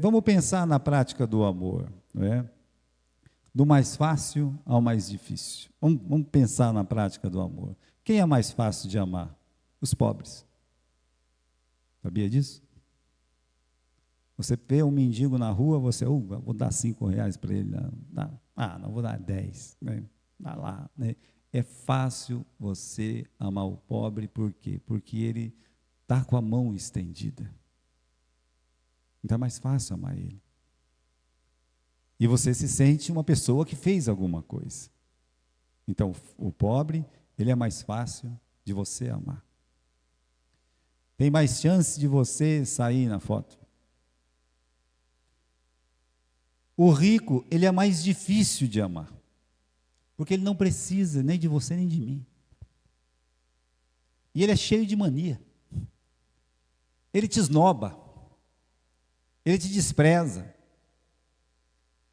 Vamos pensar na prática do amor, não é? Do mais fácil ao mais difícil. Vamos pensar na prática do amor. Quem é mais fácil de amar? Os pobres. Sabia disso? Você vê um mendigo na rua, você, vou dar R$5 para ele. Não, vou dar 10. Né? Dá lá. Né? É fácil você amar o pobre, por quê? Porque ele está com a mão estendida. Então é mais fácil amar ele. E você se sente uma pessoa que fez alguma coisa. Então, o pobre, ele é mais fácil de você amar. Tem mais chance de você sair na foto. O rico, ele é mais difícil de amar. Porque ele não precisa nem de você nem de mim. E ele é cheio de mania. Ele te esnoba. Ele te despreza.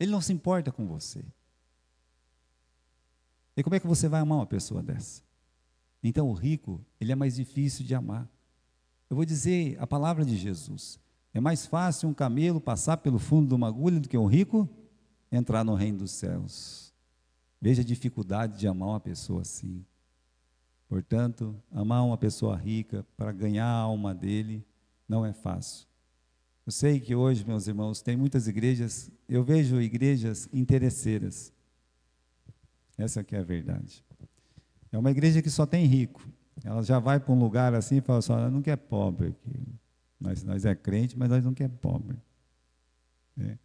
Ele não se importa com você. E como é que você vai amar uma pessoa dessa? Então o rico, ele é mais difícil de amar. Eu vou dizer a palavra de Jesus. É mais fácil um camelo passar pelo fundo de uma agulha do que um rico entrar no reino dos céus. Veja a dificuldade de amar uma pessoa assim. Portanto, amar uma pessoa rica para ganhar a alma dele não é fácil. Eu sei que hoje, meus irmãos, tem muitas igrejas, eu vejo igrejas interesseiras. Essa aqui é a verdade. É uma igreja que só tem rico. Ela já vai para um lugar assim e fala assim: não quer pobre aqui. Nós é crente, mas nós não quer pobre. É.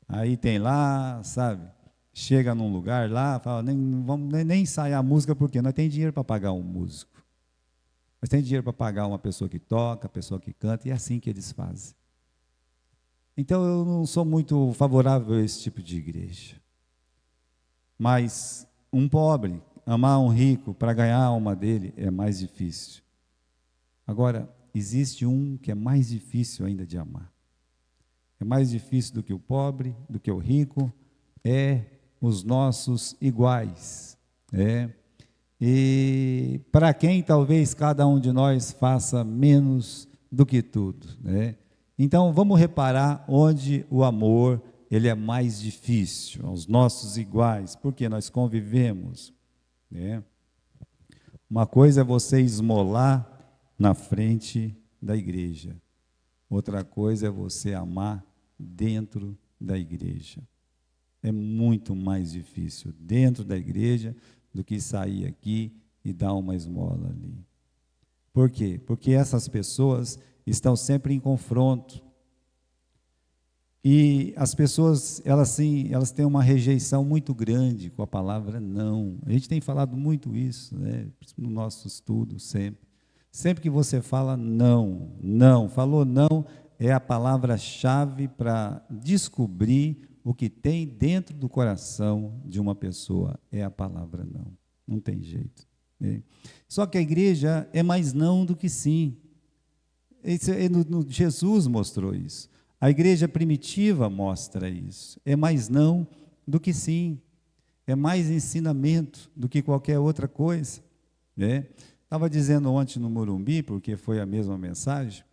Aí tem lá, sabe? Chega num lugar lá, fala: nem vamos nem ensaiar a música, porque nós tem dinheiro para pagar um músico. Nós tem dinheiro para pagar uma pessoa que toca, pessoa que canta, e é assim que eles fazem. Então eu não sou muito favorável a esse tipo de igreja. Mas um pobre, amar um rico para ganhar a alma dele é mais difícil. Agora, existe um que é mais difícil ainda de amar. é mais difícil do que o pobre, do que o rico, é os nossos iguais. E para quem talvez cada um de nós faça menos do que tudo. Então, vamos reparar onde o amor ele é mais difícil, aos nossos iguais, porque nós convivemos. Uma coisa é você esmolar na frente da igreja, outra coisa é você amar dentro da igreja. É muito mais difícil dentro da igreja do que sair aqui e dar uma esmola ali. Por quê? Porque essas pessoas estão sempre em confronto. E as pessoas, elas têm uma rejeição muito grande com a palavra não. A gente tem falado muito isso, no nosso estudo sempre. Sempre que você fala não, não, falou não, é a palavra-chave para descobrir o que tem dentro do coração de uma pessoa, é a palavra não. Não tem jeito. Só que a igreja é mais não do que sim. Jesus mostrou isso. A igreja primitiva mostra isso. É mais não do que sim. É mais ensinamento do que qualquer outra coisa. Estava dizendo ontem no Morumbi, porque foi a mesma mensagem,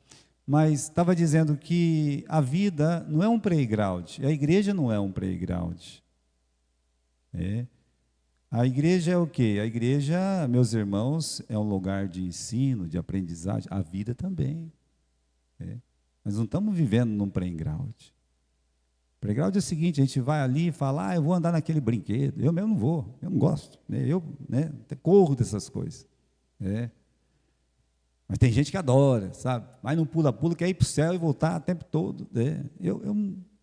mas estava dizendo que a vida não é um playground, a igreja não é um playground. A igreja é o quê? A igreja, meus irmãos, é um lugar de ensino, de aprendizagem, a vida também. Nós não estamos vivendo num playground. Playground é o seguinte, a gente vai ali e fala, eu vou andar naquele brinquedo, eu mesmo não vou, eu não gosto, eu até corro dessas coisas. Mas tem gente que adora, sabe? Vai num pula-pula, quer ir para o céu e voltar o tempo todo.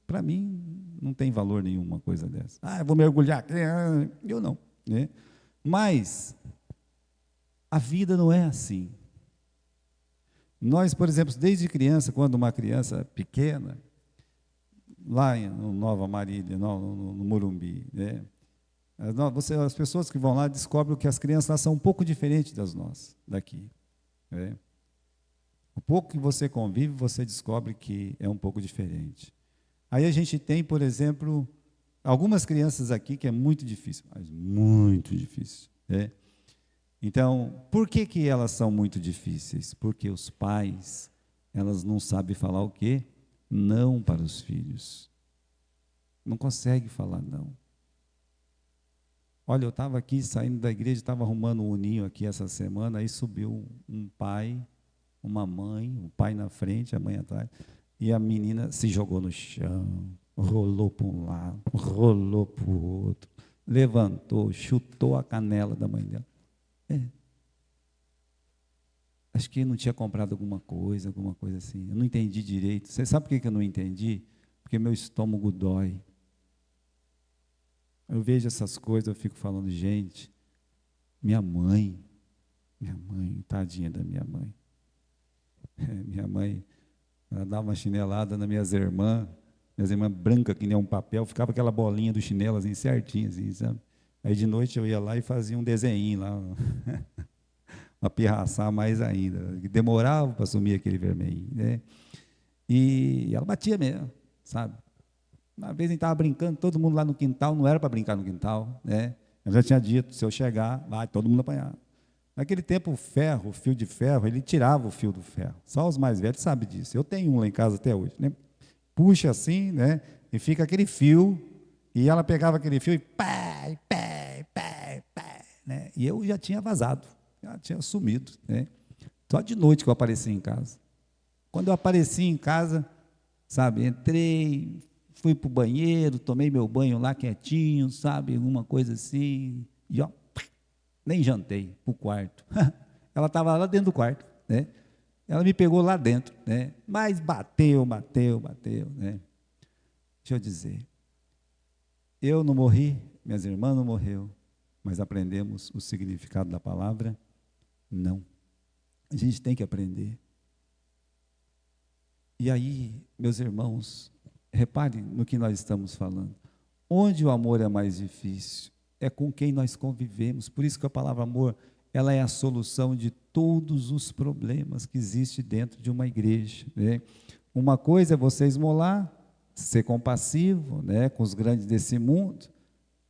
Para mim, não tem valor nenhum uma coisa dessa. Eu vou mergulhar aqui, eu não. Mas a vida não é assim. Nós, por exemplo, desde criança, quando uma criança pequena, lá no Nova Marília, no Morumbi, as pessoas que vão lá descobrem que as crianças lá são um pouco diferentes das nossas, daqui. O pouco que você convive, você descobre que é um pouco diferente. Aí a gente tem, por exemplo, algumas crianças aqui que é muito difícil, mas muito difícil. Então, por que elas são muito difíceis? Porque os pais, elas não sabem falar o quê? Não para os filhos. Não conseguem falar não. Olha, eu estava aqui saindo da igreja, estava arrumando um ninho aqui essa semana, aí subiu um pai, uma mãe, o pai na frente, a mãe atrás, e a menina se jogou no chão, rolou para um lado, rolou para o outro, levantou, chutou a canela da mãe dela. Acho que não tinha comprado alguma coisa assim. Eu não entendi direito. Você sabe por que eu não entendi? Porque meu estômago dói. Eu vejo essas coisas, eu fico falando, gente, minha mãe, tadinha da minha mãe. Minha mãe, ela dava uma chinelada nas minhas irmãs brancas que nem um papel, ficava aquela bolinha do chinelo assim, certinho, assim, sabe? Aí de noite eu ia lá e fazia um desenho lá, para pirraçar mais ainda. Demorava para sumir aquele vermelhinho, E ela batia mesmo, sabe? Uma vez a gente estava brincando, todo mundo lá no quintal, não era para brincar no quintal, Eu já tinha dito, se eu chegar, vai todo mundo apanhar. Naquele tempo, o fio de ferro, ele tirava o fio do ferro. Só os mais velhos sabem disso. Eu tenho um lá em casa até hoje, Puxa assim, e fica aquele fio, e ela pegava aquele fio e pá, E eu já tinha vazado, já tinha sumido, Só de noite que eu apareci em casa. Quando eu apareci em casa, sabe, entrei, fui para o banheiro, tomei meu banho lá quietinho, sabe, alguma coisa assim, e nem jantei para o quarto. Ela estava lá dentro do quarto, Ela me pegou lá dentro, Mas bateu. Deixa eu dizer, eu não morri, minhas irmãs não morreu, mas aprendemos o significado da palavra não. A gente tem que aprender. E aí, meus irmãos, repare no que nós estamos falando. Onde o amor é mais difícil? É com quem nós convivemos. Por isso que a palavra amor, ela é a solução de todos os problemas que existem dentro de uma igreja. Uma coisa é você esmolar, ser compassivo, né, com os grandes desse mundo.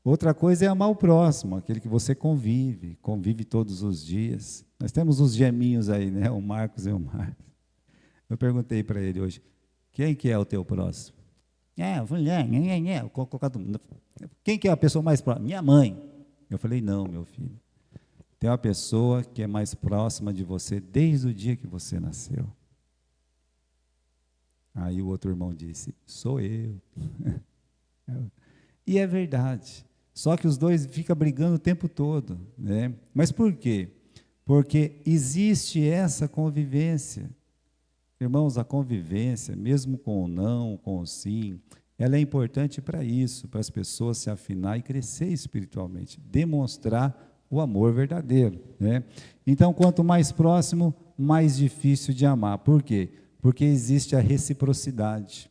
Outra coisa é amar o próximo, aquele que você convive todos os dias. Nós temos os geminhos aí, né, o Marcos e o Marcos. Eu perguntei para ele hoje, quem que é o teu próximo? Quem que é a pessoa mais próxima? Minha mãe. Eu falei, não, meu filho. Tem uma pessoa que é mais próxima de você desde o dia que você nasceu. Aí o outro irmão disse, sou eu. E é verdade. Só que os dois ficam brigando o tempo todo, né? Mas por quê? Porque existe essa convivência. Irmãos, a convivência, mesmo com o não, com o sim, ela é importante para isso, para as pessoas se afinar e crescer espiritualmente, demonstrar o amor verdadeiro, né? Então, quanto mais próximo, mais difícil de amar. Por quê? Porque existe a reciprocidade.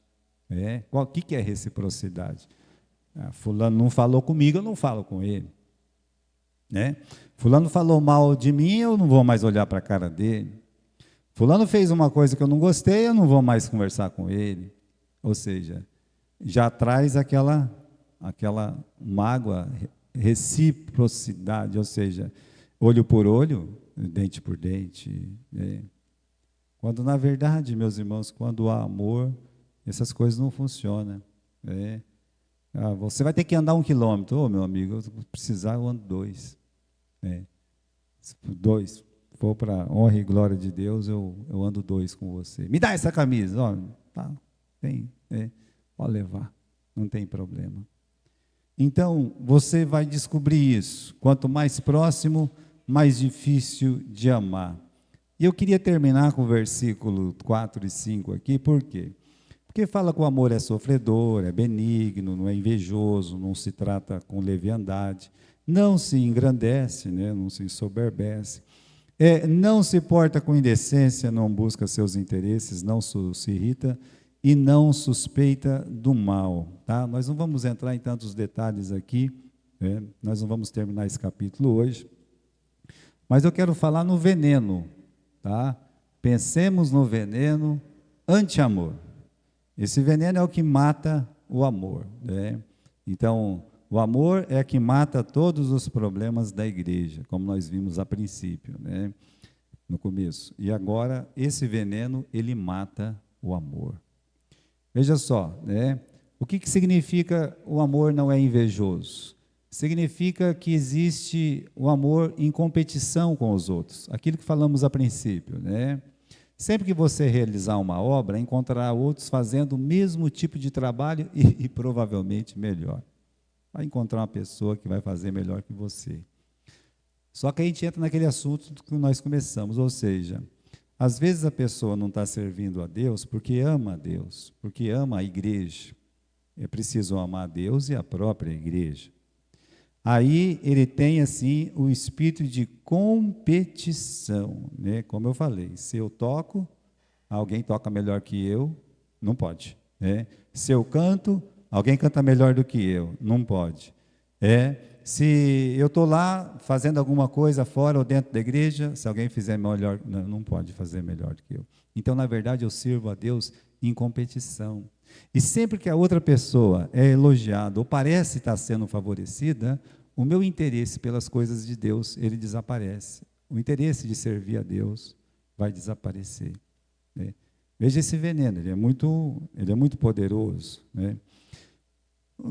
Né? O que é reciprocidade? Fulano não falou comigo, eu não falo com ele. Né? Fulano falou mal de mim, eu não vou mais olhar para a cara dele. Fulano fez uma coisa que eu não gostei, eu não vou mais conversar com ele. Ou seja, já traz aquela mágoa, reciprocidade, ou seja, olho por olho, dente por dente. Né? Quando, na verdade, meus irmãos, quando há amor, essas coisas não funcionam. Né? Você vai ter que andar 1 quilômetro. Ô, meu amigo, eu precisar, eu ando 2. Né? 2. Se for para honra e glória de Deus, eu ando 2 com você. Me dá essa camisa. Ó, tá, tem, pode levar, não tem problema. Então, você vai descobrir isso. Quanto mais próximo, mais difícil de amar. E eu queria terminar com o versículo 4 e 5 aqui, por quê? Porque fala que o amor é sofredor, é benigno, não é invejoso, não se trata com leviandade, não se engrandece, né, não se ensoberbece, não se porta com indecência, não busca seus interesses, não se irrita e não suspeita do mal. Tá? Nós não vamos entrar em tantos detalhes aqui, né? Nós não vamos terminar esse capítulo hoje, mas eu quero falar no veneno. Tá? Pensemos no veneno anti-amor. Esse veneno é o que mata o amor. Né? Então, o amor é que mata todos os problemas da igreja, como nós vimos a princípio, né? No começo. E agora, esse veneno, ele mata o amor. Veja só, né? O que significa o amor não é invejoso? Significa que existe o amor em competição com os outros, aquilo que falamos a princípio, né? Sempre que você realizar uma obra, encontrará outros fazendo o mesmo tipo de trabalho e provavelmente melhor. Vai encontrar uma pessoa que vai fazer melhor que você. Só que a gente entra naquele assunto que nós começamos, ou seja, às vezes a pessoa não está servindo a Deus porque ama a Deus, porque ama a igreja. É preciso amar a Deus e a própria igreja. Aí ele tem, assim, o espírito de competição, né? Como eu falei, se eu toco, alguém toca melhor que eu, não pode. Né? Se eu canto, alguém canta melhor do que eu, não pode. Se eu estou lá fazendo alguma coisa fora ou dentro da igreja, se alguém fizer melhor, não pode fazer melhor do que eu. Então, na verdade, eu sirvo a Deus em competição. E sempre que a outra pessoa é elogiada ou parece estar sendo favorecida, o meu interesse pelas coisas de Deus, ele desaparece. O interesse de servir a Deus vai desaparecer. Né? Veja esse veneno, ele é muito poderoso. Né?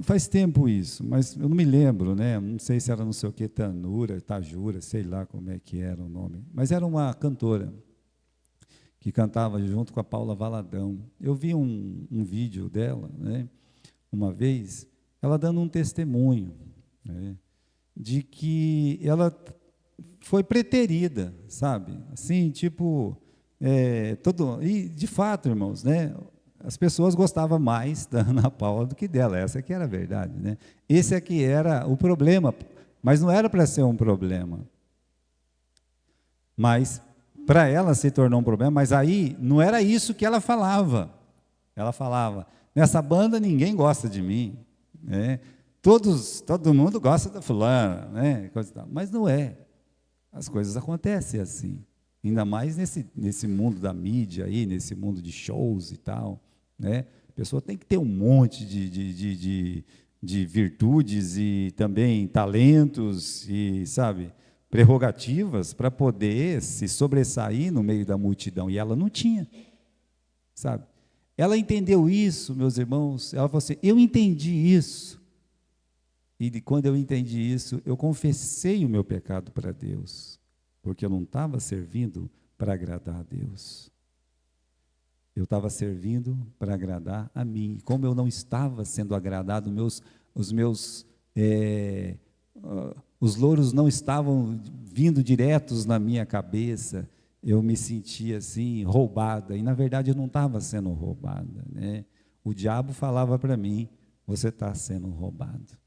Faz tempo isso, mas eu não me lembro, né? Não sei se era não sei o que, Tanura, Tajura, sei lá como é que era o nome. Mas era uma cantora que cantava junto com a Paula Valadão. Eu vi um vídeo dela, né, uma vez, ela dando um testemunho, né, de que ela foi preterida, sabe? Assim, tipo, e de fato, irmãos, né, as pessoas gostavam mais da Ana Paula do que dela, essa que era a verdade, né? Esse é que era o problema, mas não era para ser um problema. Mas para ela se tornou um problema, mas aí não era isso que ela falava. Ela falava, nessa banda ninguém gosta de mim, né? Todo mundo gosta da fulana, né? Coisa e tal. Mas não é. As coisas acontecem assim. Ainda mais nesse mundo da mídia aí, nesse mundo de shows e tal, né? A pessoa tem que ter um monte de virtudes e também talentos e, sabe, prerrogativas para poder se sobressair no meio da multidão. E ela não tinha, sabe? Ela entendeu isso, meus irmãos. Ela falou assim: eu entendi isso. E quando eu entendi isso, eu confessei o meu pecado para Deus, porque eu não estava servindo para agradar a Deus. Eu estava servindo para agradar a mim. E como eu não estava sendo agradado, os louros não estavam vindo diretos na minha cabeça, eu me sentia assim, roubada. E, na verdade, eu não estava sendo roubada, né? O diabo falava para mim: você está sendo roubado.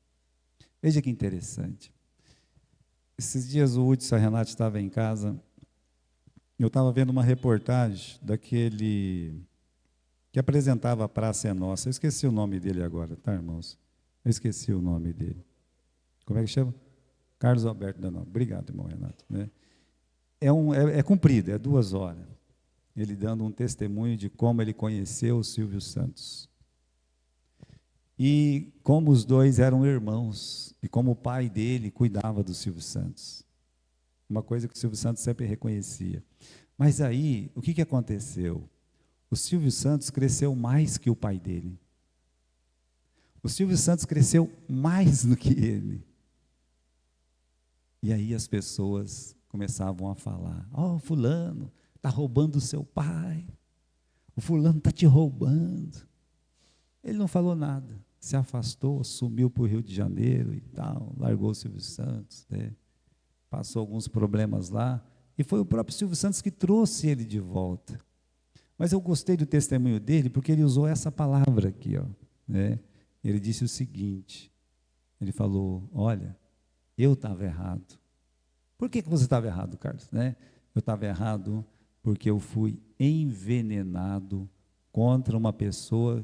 Veja que interessante. Esses dias o Hudson, a Renata estava em casa, eu estava vendo uma reportagem daquele que apresentava a Praça é Nossa. Eu esqueci o nome dele agora, tá, irmãos? Eu esqueci o nome dele. Como é que chama? Carlos Alberto da Nóbrega. Obrigado, irmão Renato. Né? É comprido, é 2 horas. Ele dando um testemunho de como ele conheceu o Silvio Santos. E como os dois eram irmãos, e como o pai dele cuidava do Silvio Santos. Uma coisa que o Silvio Santos sempre reconhecia. Mas aí, o que aconteceu? O Silvio Santos cresceu mais que o pai dele. O Silvio Santos cresceu mais do que ele. E aí as pessoas começavam a falar: ó, fulano está roubando o seu pai. O fulano está te roubando. Ele não falou nada. Se afastou, sumiu para o Rio de Janeiro e tal, largou o Silvio Santos, né? Passou alguns problemas lá. E foi o próprio Silvio Santos que trouxe ele de volta. Mas eu gostei do testemunho dele porque ele usou essa palavra aqui, ó, né? Ele disse o seguinte, ele falou: olha, eu estava errado. Por que você estava errado, Carlos? Né? Eu estava errado porque eu fui envenenado contra uma pessoa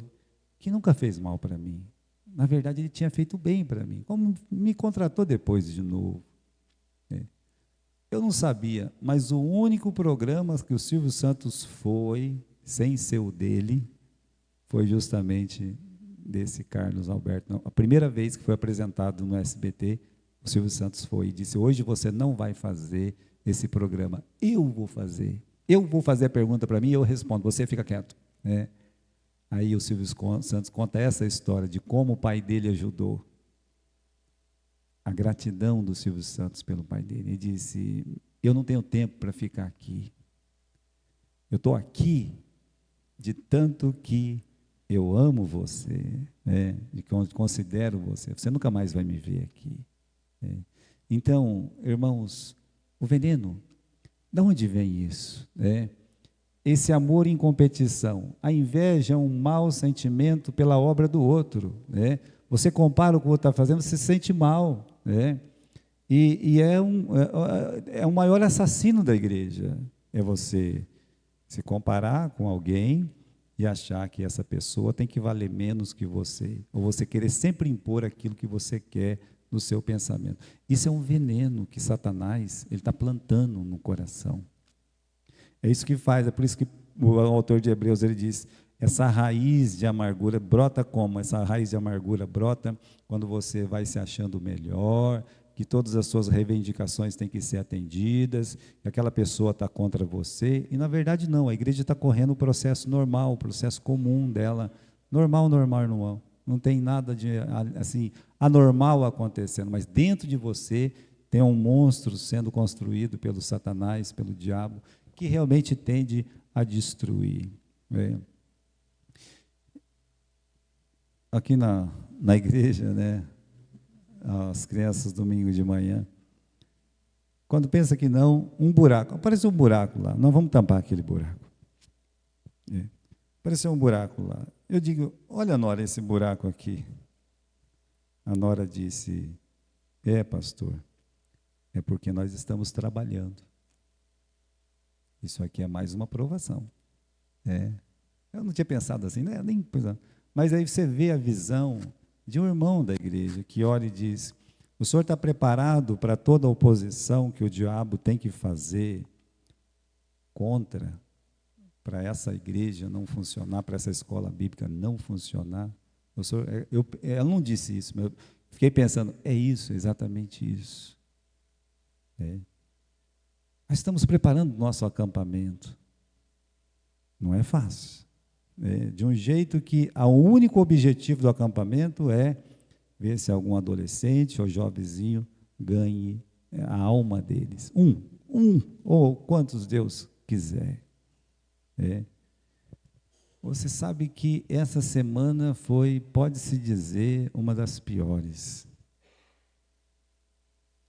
que nunca fez mal para mim. Na verdade, ele tinha feito bem para mim. Como me contratou depois de novo. Né? Eu não sabia, mas o único programa que o Silvio Santos foi, sem ser o dele, foi justamente desse Carlos Alberto. Não, a primeira vez que foi apresentado no SBT, o Silvio Santos foi e disse: hoje você não vai fazer esse programa, eu vou fazer. Eu vou fazer a pergunta para mim e eu respondo, você fica quieto. Né? Aí o Silvio Santos conta essa história de como o pai dele ajudou. A gratidão do Silvio Santos pelo pai dele. Ele disse: eu não tenho tempo para ficar aqui. Eu estou aqui de tanto que eu amo você, né? De que eu considero você. Você nunca mais vai me ver aqui. Né? Então, irmãos, o veneno, de onde vem isso? Né? Esse amor em competição. A inveja é um mau sentimento pela obra do outro. Né? Você compara o que o outro está fazendo, você se sente mal. Né? E é o maior assassino da igreja. É você se comparar com alguém e achar que essa pessoa tem que valer menos que você, ou você querer sempre impor aquilo que você quer no seu pensamento. Isso é um veneno que Satanás está plantando no coração. É isso que faz, é por isso que o autor de Hebreus ele diz: essa raiz de amargura brota como? Essa raiz de amargura brota quando você vai se achando melhor, que todas as suas reivindicações têm que ser atendidas, que aquela pessoa está contra você, e na verdade não, a igreja está correndo o processo normal, o processo comum dela, normal, não tem nada de assim, anormal acontecendo, mas dentro de você tem um monstro sendo construído pelo Satanás, pelo diabo, que realmente tende a destruir. Né? Aqui na igreja, né? As crianças domingo de manhã, quando pensa que não, um buraco, apareceu um buraco lá, não vamos tampar aquele buraco. Apareceu um buraco lá. Eu digo: olha, Nora, esse buraco aqui. A Nora disse: pastor, é porque nós estamos trabalhando. Isso aqui é mais uma provação. Eu não tinha pensado assim, né? Nem, mas aí você vê a visão de um irmão da igreja que olha e diz: o senhor está preparado para toda a oposição que o diabo tem que fazer contra, para essa igreja não funcionar, para essa escola bíblica não funcionar. Ela não disse isso, mas eu fiquei pensando, é isso, exatamente isso. Nós estamos preparando o nosso acampamento. Não é fácil. De um jeito que o único objetivo do acampamento é ver se algum adolescente ou jovenzinho ganhe a alma deles. Ou quantos Deus quiser. Você sabe que essa semana foi, pode-se dizer, uma das piores.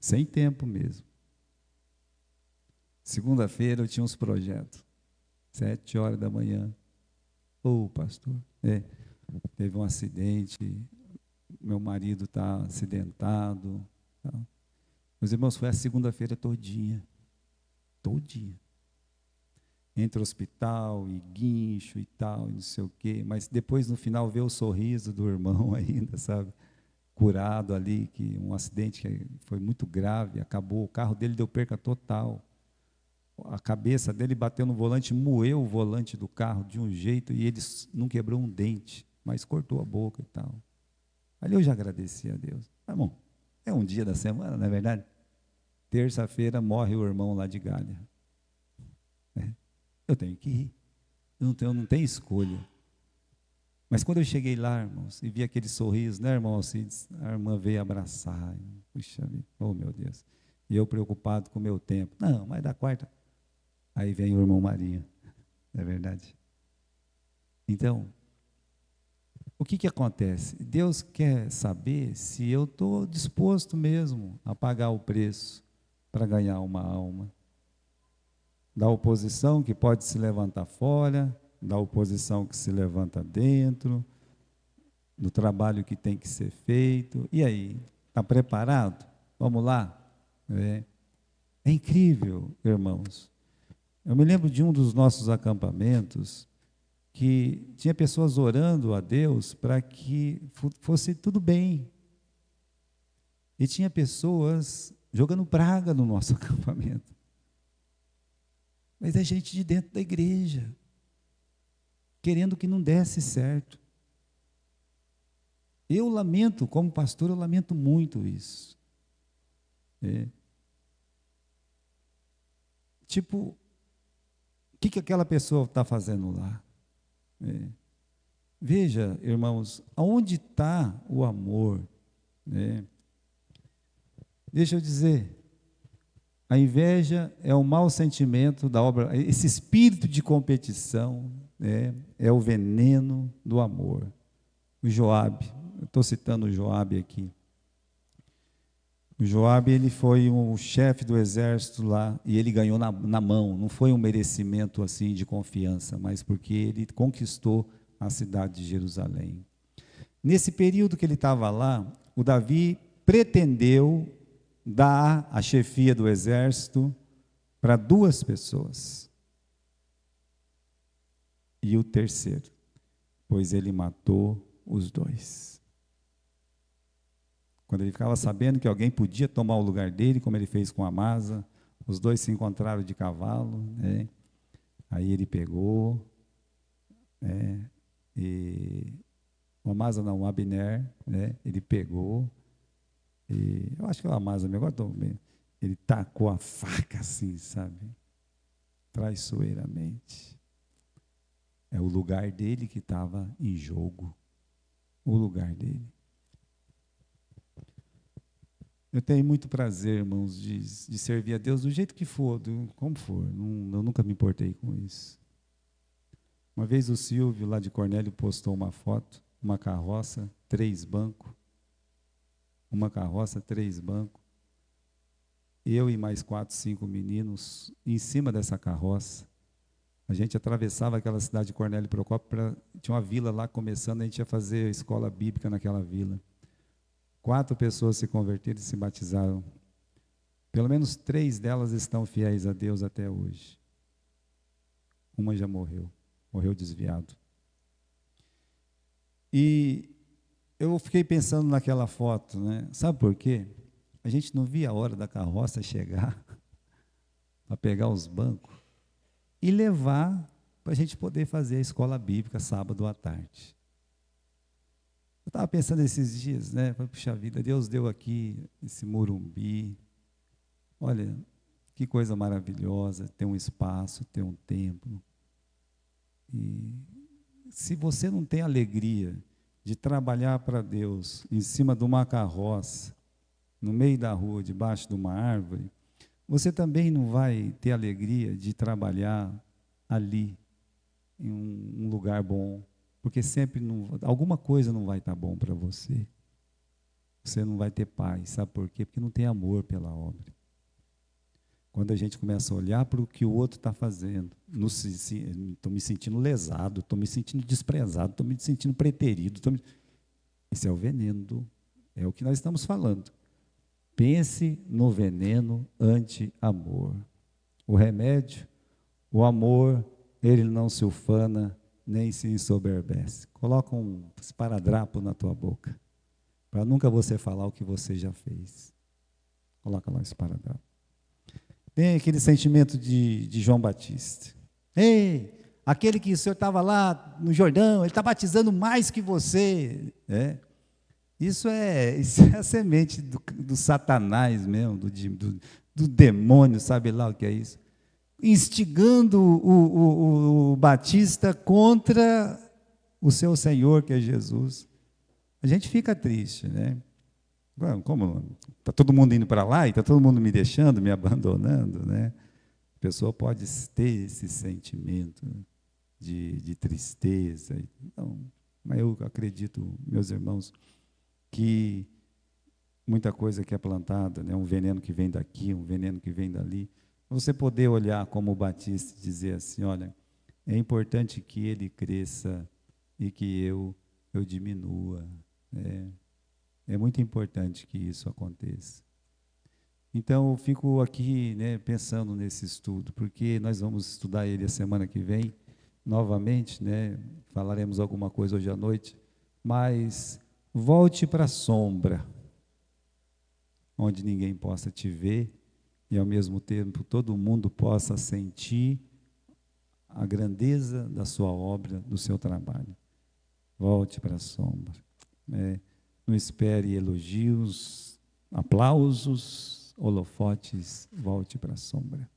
Sem tempo mesmo. Segunda-feira eu tinha uns projetos. 7h da manhã. Pastor, teve um acidente, meu marido está acidentado. Tá. Meus irmãos, foi a segunda-feira todinha. Entre hospital e guincho e tal, e não sei o quê, mas depois no final ver o sorriso do irmão ainda, sabe? Curado ali, que um acidente que foi muito grave, acabou, o carro dele deu perca total. A cabeça dele bateu no volante, moeu o volante do carro de um jeito, e ele não quebrou um dente, mas cortou a boca e tal. Ali eu já agradeci a Deus. Tá bom, é um dia da semana, não é verdade? Terça-feira morre o irmão lá de Galha. Eu tenho que ir. Eu não tenho escolha. Mas quando eu cheguei lá, irmãos, e vi aquele sorriso, né, irmão Alcides? A irmã veio abraçar. Puxa vida, oh meu Deus. E eu preocupado com o meu tempo. Não, mas da quarta. Aí vem o irmão Marinho. Não é verdade? Então, o que acontece? Deus quer saber se eu estou disposto mesmo a pagar o preço para ganhar uma alma. Da oposição que pode se levantar fora, da oposição que se levanta dentro, do trabalho que tem que ser feito. E aí, está preparado? Vamos lá? É incrível, irmãos. Eu me lembro de um dos nossos acampamentos que tinha pessoas orando a Deus para que fosse tudo bem. E tinha pessoas jogando praga no nosso acampamento. Mas é gente de dentro da igreja, querendo que não desse certo. Eu lamento, como pastor, eu lamento muito isso. Tipo, o que aquela pessoa está fazendo lá? Veja, irmãos, aonde está o amor? Deixa eu dizer, a inveja é o mau sentimento da obra, esse espírito de competição, é o veneno do amor. O Joabe, eu estou citando o Joabe aqui. O Joabe, ele foi o chefe do exército lá, e ele ganhou na mão, não foi um merecimento assim de confiança, mas porque ele conquistou a cidade de Jerusalém. Nesse período que ele estava lá, o Davi pretendeu dar a chefia do exército para 2 pessoas. E o terceiro, pois ele matou os 2. Quando ele ficava sabendo que alguém podia tomar o lugar dele, como ele fez com Amasa, os 2 se encontraram de cavalo, aí ele pegou, e o Amasa não, o Abner, ele pegou, e eu acho que o Amasa, agora estou bem, ele tacou a faca assim, sabe, traiçoeiramente. É o lugar dele que estava em jogo, o lugar dele. Eu tenho muito prazer, irmãos, de servir a Deus do jeito que for, como for. Eu nunca me importei com isso. Uma vez o Silvio, lá de Cornélio, postou uma foto, uma carroça, 3 bancos. Uma carroça, 3 bancos. Eu e mais 4, 5 meninos em cima dessa carroça. A gente atravessava aquela cidade de Cornélio Procópio, tinha uma vila lá começando, a gente ia fazer escola bíblica naquela vila. 4 pessoas se converteram e se batizaram. Pelo menos 3 delas estão fiéis a Deus até hoje. Uma já morreu desviado. E eu fiquei pensando naquela foto, né? Sabe por quê? A gente não via a hora da carroça chegar para pegar os bancos e levar para a gente poder fazer a escola bíblica sábado à tarde. Eu estava pensando esses dias, né? Puxa vida, Deus deu aqui esse Morumbi. Olha, que coisa maravilhosa, ter um espaço, ter um templo. E se você não tem alegria de trabalhar para Deus em cima de uma carroça, no meio da rua, debaixo de uma árvore, você também não vai ter alegria de trabalhar ali, em um lugar bom, porque sempre alguma coisa não vai estar bom para você. Você não vai ter paz, sabe por quê? Porque não tem amor pela obra. Quando a gente começa a olhar para o que o outro está fazendo, estou me sentindo lesado, estou me sentindo desprezado, estou me sentindo preterido. Esse é o veneno, é o que nós estamos falando. Pense no veneno anti-amor. O remédio, o amor, ele não se ufana, nem se ensoberbece. Coloca um esparadrapo na tua boca, para nunca você falar o que você já fez. Coloca lá o esparadrapo. Tem aquele sentimento de João Batista. Ei, aquele que o senhor estava lá no Jordão, ele está batizando mais que você. Isso é a semente do Satanás mesmo, do demônio, sabe lá o que é isso? Instigando o Batista contra o seu Senhor, que é Jesus. A gente fica triste, né? Como está todo mundo indo para lá e está todo mundo me deixando, me abandonando, né? A pessoa pode ter esse sentimento de tristeza. Não, mas eu acredito, meus irmãos, que muita coisa que é plantada, né? Um veneno que vem daqui, um veneno que vem dali. Você poder olhar como o Batista e dizer assim, olha, é importante que ele cresça e que eu diminua. É muito importante que isso aconteça. Então, eu fico aqui, né, pensando nesse estudo, porque nós vamos estudar ele a semana que vem, novamente, né, falaremos alguma coisa hoje à noite, mas volte para a sombra, onde ninguém possa te ver, e ao mesmo tempo todo mundo possa sentir a grandeza da sua obra, do seu trabalho. Volte para a sombra. Não espere elogios, aplausos, holofotes, volte para a sombra.